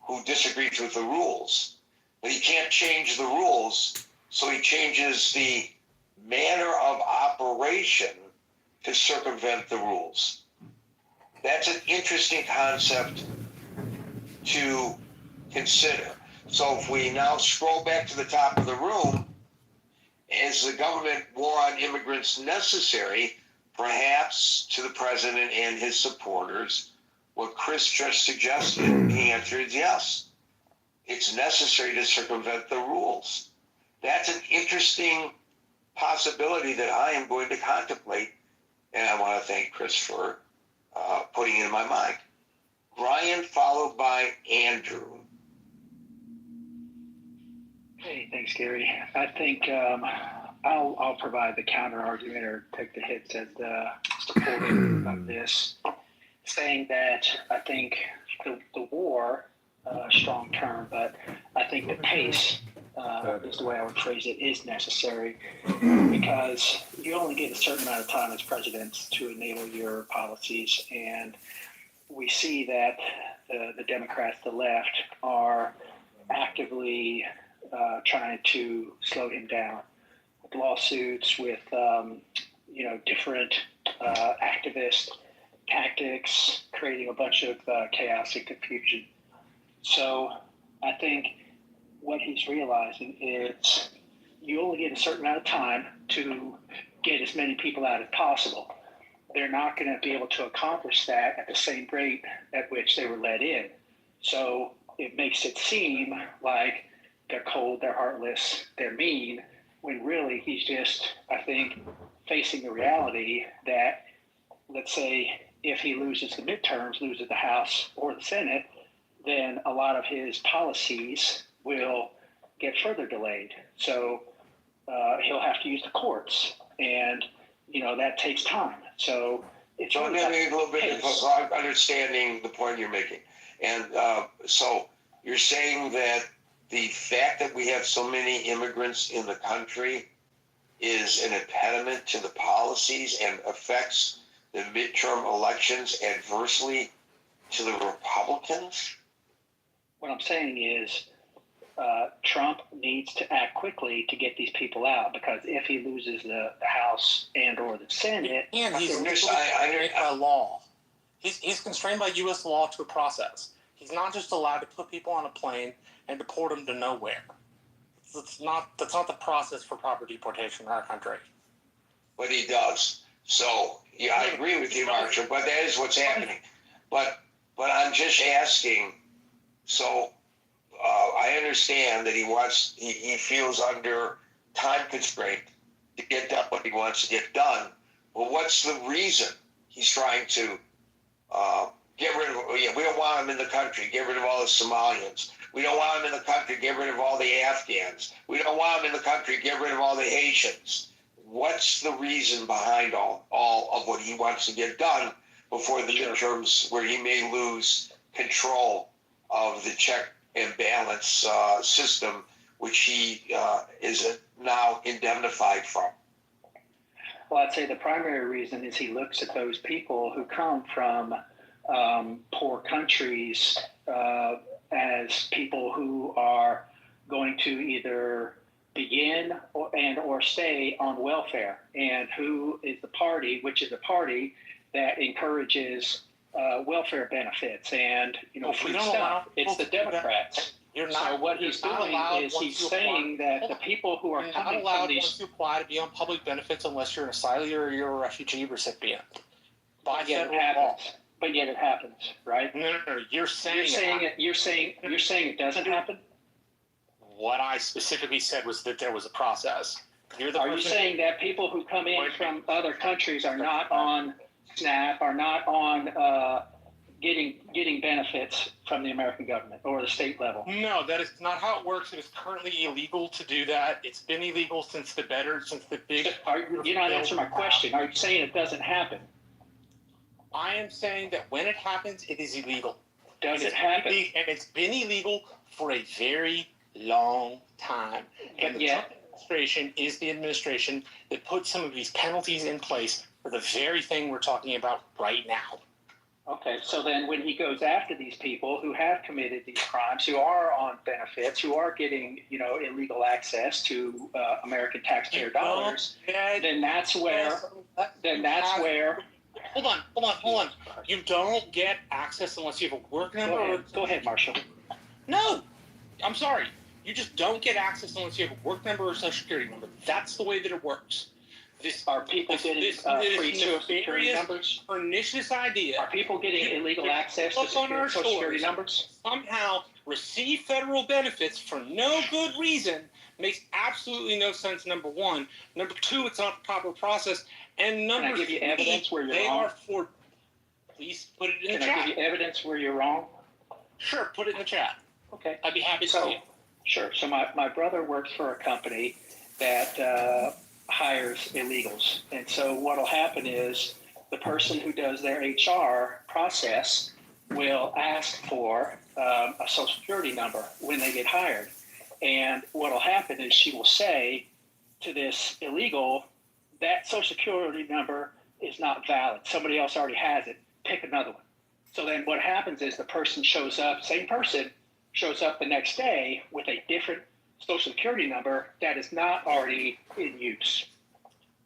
who disagrees with the rules. But he can't change the rules, so he changes the manner of operation to circumvent the rules. That's an interesting concept to consider. So if we now scroll back to the top of the room, is the government war on immigrants necessary? Perhaps to the president and his supporters, what Chris just suggested, the answer is yes. It's necessary to circumvent the rules. That's an interesting possibility that I am going to contemplate, and I want to thank Chris for putting it in my mind. Brian, followed by Andrew. Hey, thanks, Gary. I think I'll provide the counter argument or take the hits as the supporter of this, saying that I think the war, strong term, but I think the pace is the way I would phrase it, is necessary, because you only get a certain amount of time as president to enable your policies, and we see that the Democrats, the left, are actively trying to slow him down with lawsuits, with different activist tactics, creating a bunch of chaos and confusion. So I think what he's realizing is you only get a certain amount of time to get as many people out as possible. They're not going to be able to accomplish that at the same rate at which they were let in. So it makes it seem like they're cold, they're heartless, they're mean, when really he's just, I think, facing the reality that, let's say, if he loses the midterms, loses the House or the Senate, then a lot of his policies will get further delayed. So he'll have to use the courts, and that takes time. So it's So really let me a little bit pace. of understanding the point you're making. And so you're saying that the fact that we have so many immigrants in the country is an impediment to the policies and affects the midterm elections adversely to the Republicans? What I'm saying is Trump needs to act quickly to get these people out, because if he loses the House and or the Senate, And he's I constrained by law. He's constrained by U.S. law to a process. He's not just allowed to put people on a plane and deport them to nowhere. That's not the process for proper deportation in our country. But he does. So yeah, I agree with you, Marshall. But that is what's happening. But I'm just asking. So I understand that he feels under time constraint to get done what he wants to get done. Well, what's the reason he's trying to get rid of? We don't want him in the country. Get rid of all the Somalians. We don't want him in the country. Get rid of all the Afghans. We don't want him in the country. Get rid of all the Haitians. What's the reason behind all of what he wants to get done before the midterms, where he may lose control of the check and balance system, which he is now indemnified from? well, I'd say the primary reason is he looks at those people who come from poor countries as people who are going to either begin or stay on welfare, and who is the party, which is a party that encourages welfare benefits and free stuff. It's the Democrats. So what he's doing is he's saying that the people who are You're not coming allowed from these once you apply to be on public benefits unless you're an asylee or you're a refugee recipient. By yet federal it law. happens. But yet it happens, right? No. You're saying You're saying it doesn't happen. What I specifically said was that there was a process. Are you saying that people who come in from other countries are not on SNAP, are not on getting benefits from the American government or the state level? No, that is not how it works. It is currently illegal to do that. It's been illegal since the big. You're not answering my question. Are you saying it doesn't happen? I am saying that when it happens, it is illegal. Does it happen? And it's been illegal for a very, long time. And But the yet, Trump administration is the administration that put some of these penalties in place for the very thing we're talking about right now. okay, so then when he goes after these people who have committed these crimes, who are on benefits, who are getting, illegal access to American taxpayer dollars, then that's where. Hold on. You don't get access unless you have a work number. Go ahead, Marshall. No, I'm sorry. You just don't get access unless you have a work number or social security number. That's the way that it works. Are people getting free social security numbers? Pernicious idea. Are people getting illegal access to social security numbers? Somehow receive federal benefits for no good reason makes absolutely no sense, number one. Number two, it's not the proper process. And number Can I give you three, evidence where you're they wrong? are for... Please put it in the Can chat. I give you evidence where you're wrong? Sure, put it in the chat. Okay. I'd be happy to So, see it. sure. So my brother works for a company that hires illegals. And so what will happen is the person who does their HR process will ask for a social security number when they get hired. And what will happen is she will say to this illegal, that social security number is not valid. Somebody else already has it. Pick another one. So then what happens is the person shows up, same person, shows up the next day with a different social security number that is not already in use.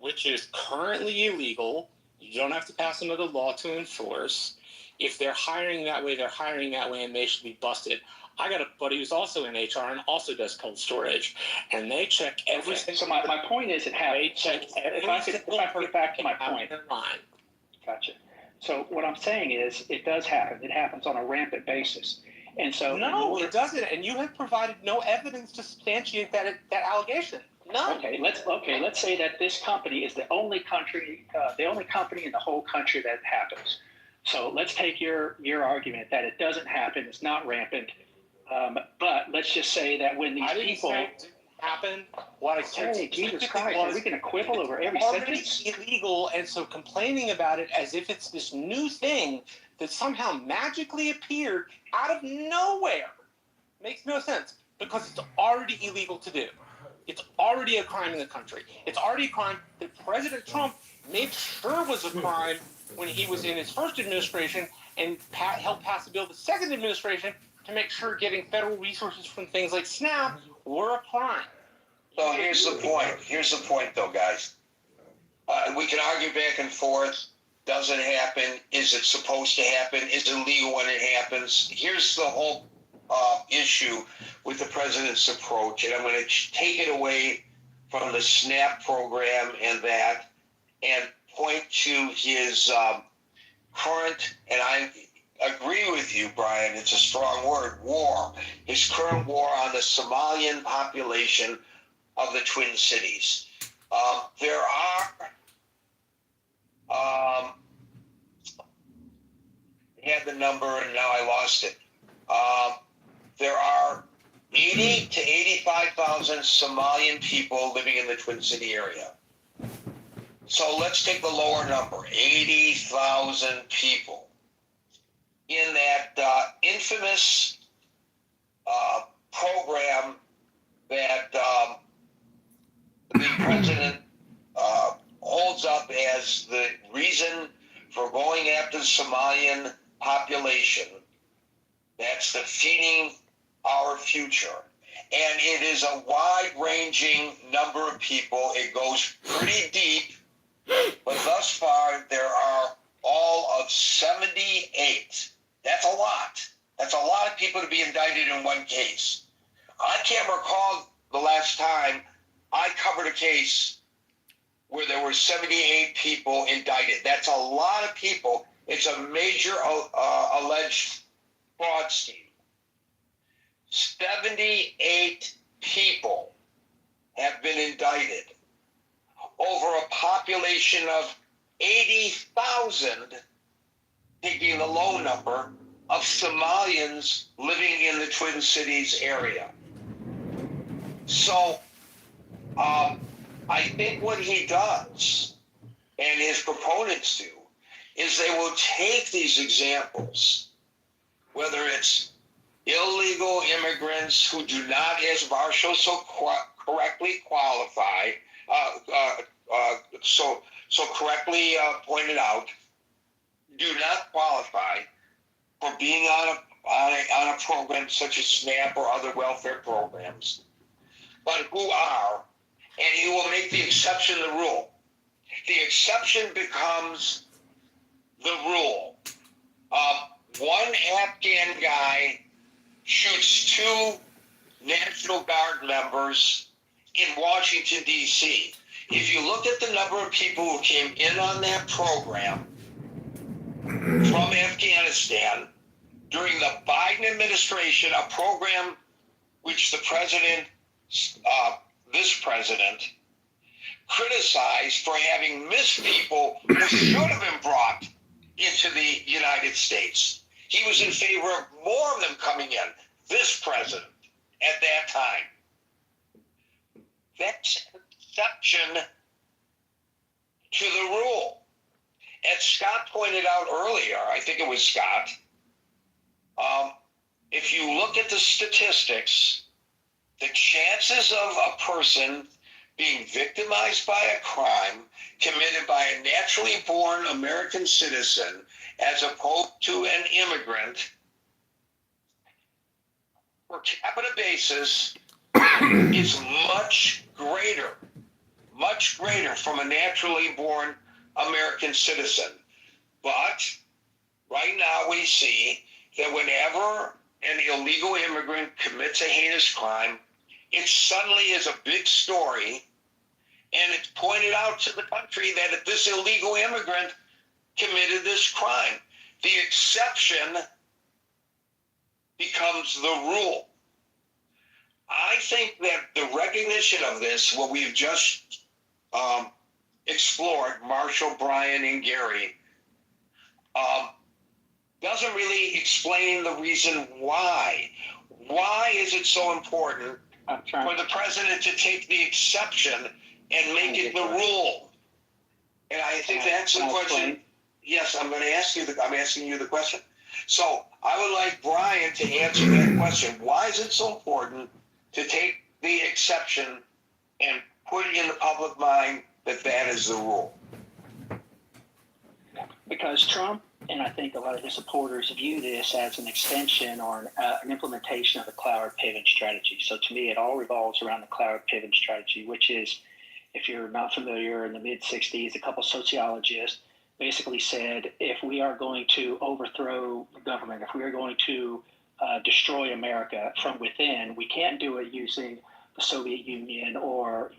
Which is currently illegal. You don't have to pass another law to enforce. If they're hiring that way, they're hiring that way, and they should be busted. I got a buddy who's also in HR and also does cold storage, and they check every single. So my point is, it happens. They check every if I could get back to my point. Line. Gotcha. So what I'm saying is, it does happen. It happens on a rampant basis, and so no, it doesn't. And you have provided no evidence to substantiate that allegation. None. Okay, let's say that this company is the only company in the whole country that happens. So let's take your argument that it doesn't happen, it's not rampant. But let's just say that when these people happen, what I said, hey, Jesus Christ, are we going to quibble over every sentence? Illegal, and so complaining about it as if it's this new thing that somehow magically appeared out of nowhere makes no sense, because it's already illegal to do. It's already a crime in the country. It's already a crime that President Trump made sure was a crime when he was in his first administration, and helped pass a bill the second administration to make sure getting federal resources from things like SNAP were a crime. So here's the point, though, guys. We can argue back and forth. Does it happen? Is it supposed to happen? Is it legal when it happens? Here's the whole issue with the president's approach, and I'm going to take it away from the SNAP program and point to his current, and I agree with you, Brian, it's a strong word, war. His current war on the Somalian population of the Twin Cities. There are, I had the number and now I lost it. There are 80 to 85,000 Somalian people living in the Twin City area. So let's take the lower number, 80,000 people. In that infamous program that the president holds up as the reason for going after the Somalian population, that's defeating our future. And it is a wide-ranging number of people. It goes pretty deep, but thus far there are all of 78. That's a lot. That's a lot of people to be indicted in one case. I can't recall the last time I covered a case where there were 78 people indicted. That's a lot of people. It's a major alleged fraud scheme. 78 people have been indicted over a population of 80,000, taking the low number, of Somalians living in the Twin Cities area. So I think what he does, and his proponents do, is they will take these examples, whether it's illegal immigrants who do not, as Marshall so correctly qualify, so correctly pointed out, do not qualify for being on a program such as SNAP or other welfare programs, but who are, and he will make the exception the rule. The exception becomes the rule. One Afghan guy shoots 2 National Guard members in Washington, D.C. If you look at the number of people who came in on that program from Afghanistan during the Biden administration, a program which the president, this president, criticized for having missed people who should have been brought into the United States. He was in favor of more of them coming in, this president, at that time. That's an exception to the rule. As Scott pointed out earlier, I think it was Scott, if you look at the statistics, the chances of a person being victimized by a crime committed by a naturally born American citizen as opposed to an immigrant, per capita basis, is much greater from a naturally born American citizen. But right now we see that whenever an illegal immigrant commits a heinous crime, it suddenly is a big story, and it's pointed out to the country that if this illegal immigrant committed this crime, the exception becomes the rule. I think that the recognition of this, what we've just explored, Marshall, Brian, and Gary, doesn't really explain the reason why. Why is it so important for the president to take the exception and make it the rule? And I think that's the question. Yes, I'm asking you the question. So I would like Brian to answer that question. Why is it so important to take the exception and put it in the public mind that that is the rule? Because Trump, and I think a lot of his supporters, view this as an extension or an implementation of the cloud pivot strategy. So to me, it all revolves around the cloud pivot strategy, which is, if you're not familiar, in the mid-'60s, a couple sociologists basically said, if we are going to overthrow the government, if we are going to destroy America from within, we can't do it using the Soviet Union or,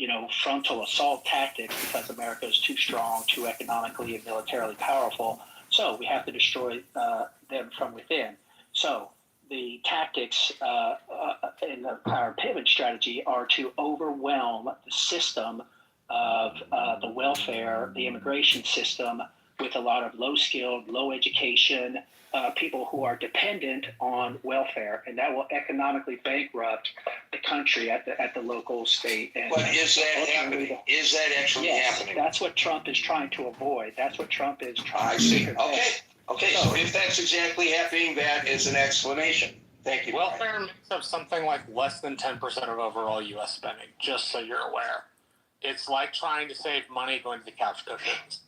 frontal assault tactics, because America is too strong, too economically and militarily powerful. So we have to destroy them from within. So the tactics in the power pivot strategy are to overwhelm the system of the welfare, the immigration system, with a lot of low-skilled, low-education people who are dependent on welfare, and that will economically bankrupt the country at the local, state, and. But is that happening? Is that actually happening? That's what Trump is trying to avoid. That's what Trump is trying to prevent. Okay. So if that's exactly happening, that is an explanation. Thank you. Welfare makes up something like less than 10% of overall U.S. spending, just so you're aware. It's like trying to save money going to the couch cushions.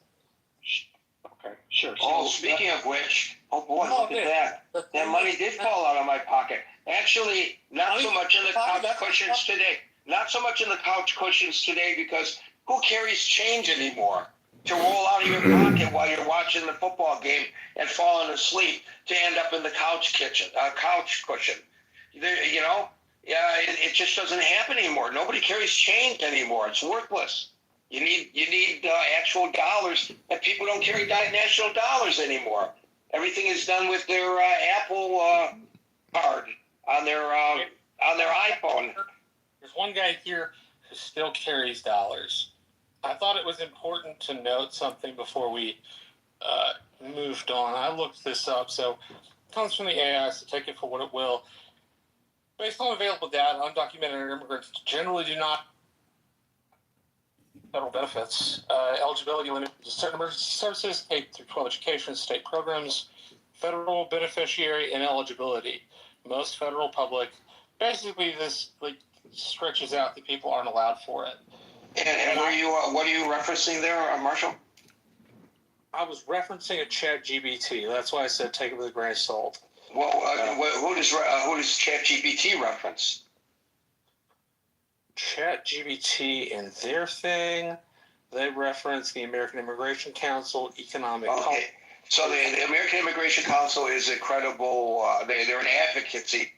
Okay, sure. So, speaking of which, look at that. That money did fall out of my pocket. Actually, not so much in the couch cushions today. Not so much in the couch cushions today, because who carries change anymore to roll out of your pocket while you're watching the football game and falling asleep to end up in the couch cushion? It just doesn't happen anymore. Nobody carries change anymore. It's worthless. You need actual dollars, and people don't carry national dollars anymore. Everything is done with their Apple card on their iPhone. There's one guy here who still carries dollars. I thought it was important to note something before we moved on. I looked this up, so it comes from the AI, so take it for what it will. Based on available data, undocumented immigrants generally do not federal benefits. Eligibility limited to certain emergency services, K through 12 education, state programs, federal beneficiary ineligibility. most federal public. Basically, this stretches out that people aren't allowed for it. And what are you referencing there, Marshall? I was referencing a ChatGPT. That's why I said take it with a grain of salt. Well, who does ChatGPT reference? ChatGPT in their thing, they reference the American Immigration Council, Economic. Okay, so the American Immigration Council is a credible. They're an advocacy,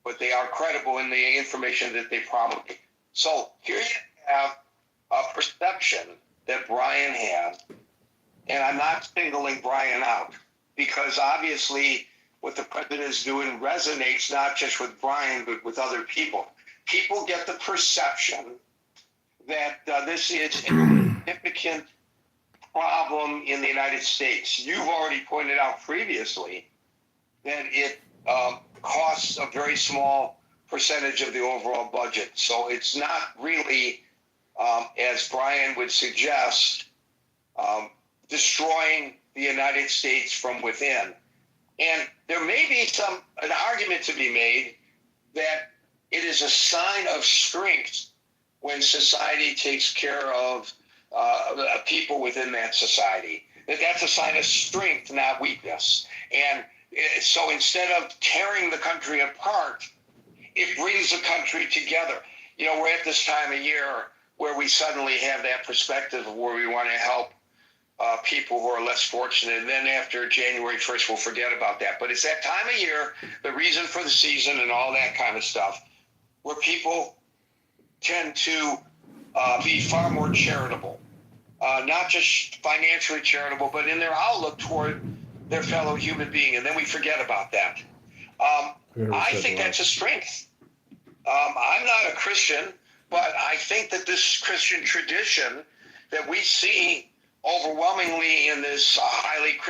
but they are credible in the information that they promulgate. So here you have a perception that Brian had, and I'm not singling Brian out because obviously what the president is doing resonates not just with Brian but with other people. People get the perception that this is a significant problem in the United States. You've already pointed out previously that it costs a very small percentage of the overall budget. So it's not really, as Brian would suggest, destroying the United States from within. And there may be an argument to be made that it is a sign of strength when society takes care of people within that society. That's a sign of strength, not weakness. And so instead of tearing the country apart, it brings the country together. You know, we're at this time of year where we suddenly have that perspective of where we want to help people who are less fortunate. And then after January 1st, we'll forget about that. But it's that time of year, the reason for the season and all that kind of stuff, where people tend to be far more charitable. Not just financially charitable, but in their outlook toward their fellow human being. And then we forget about that. I think that's a strength. I'm not a Christian, but I think that this Christian tradition that we see overwhelmingly in this highly Christian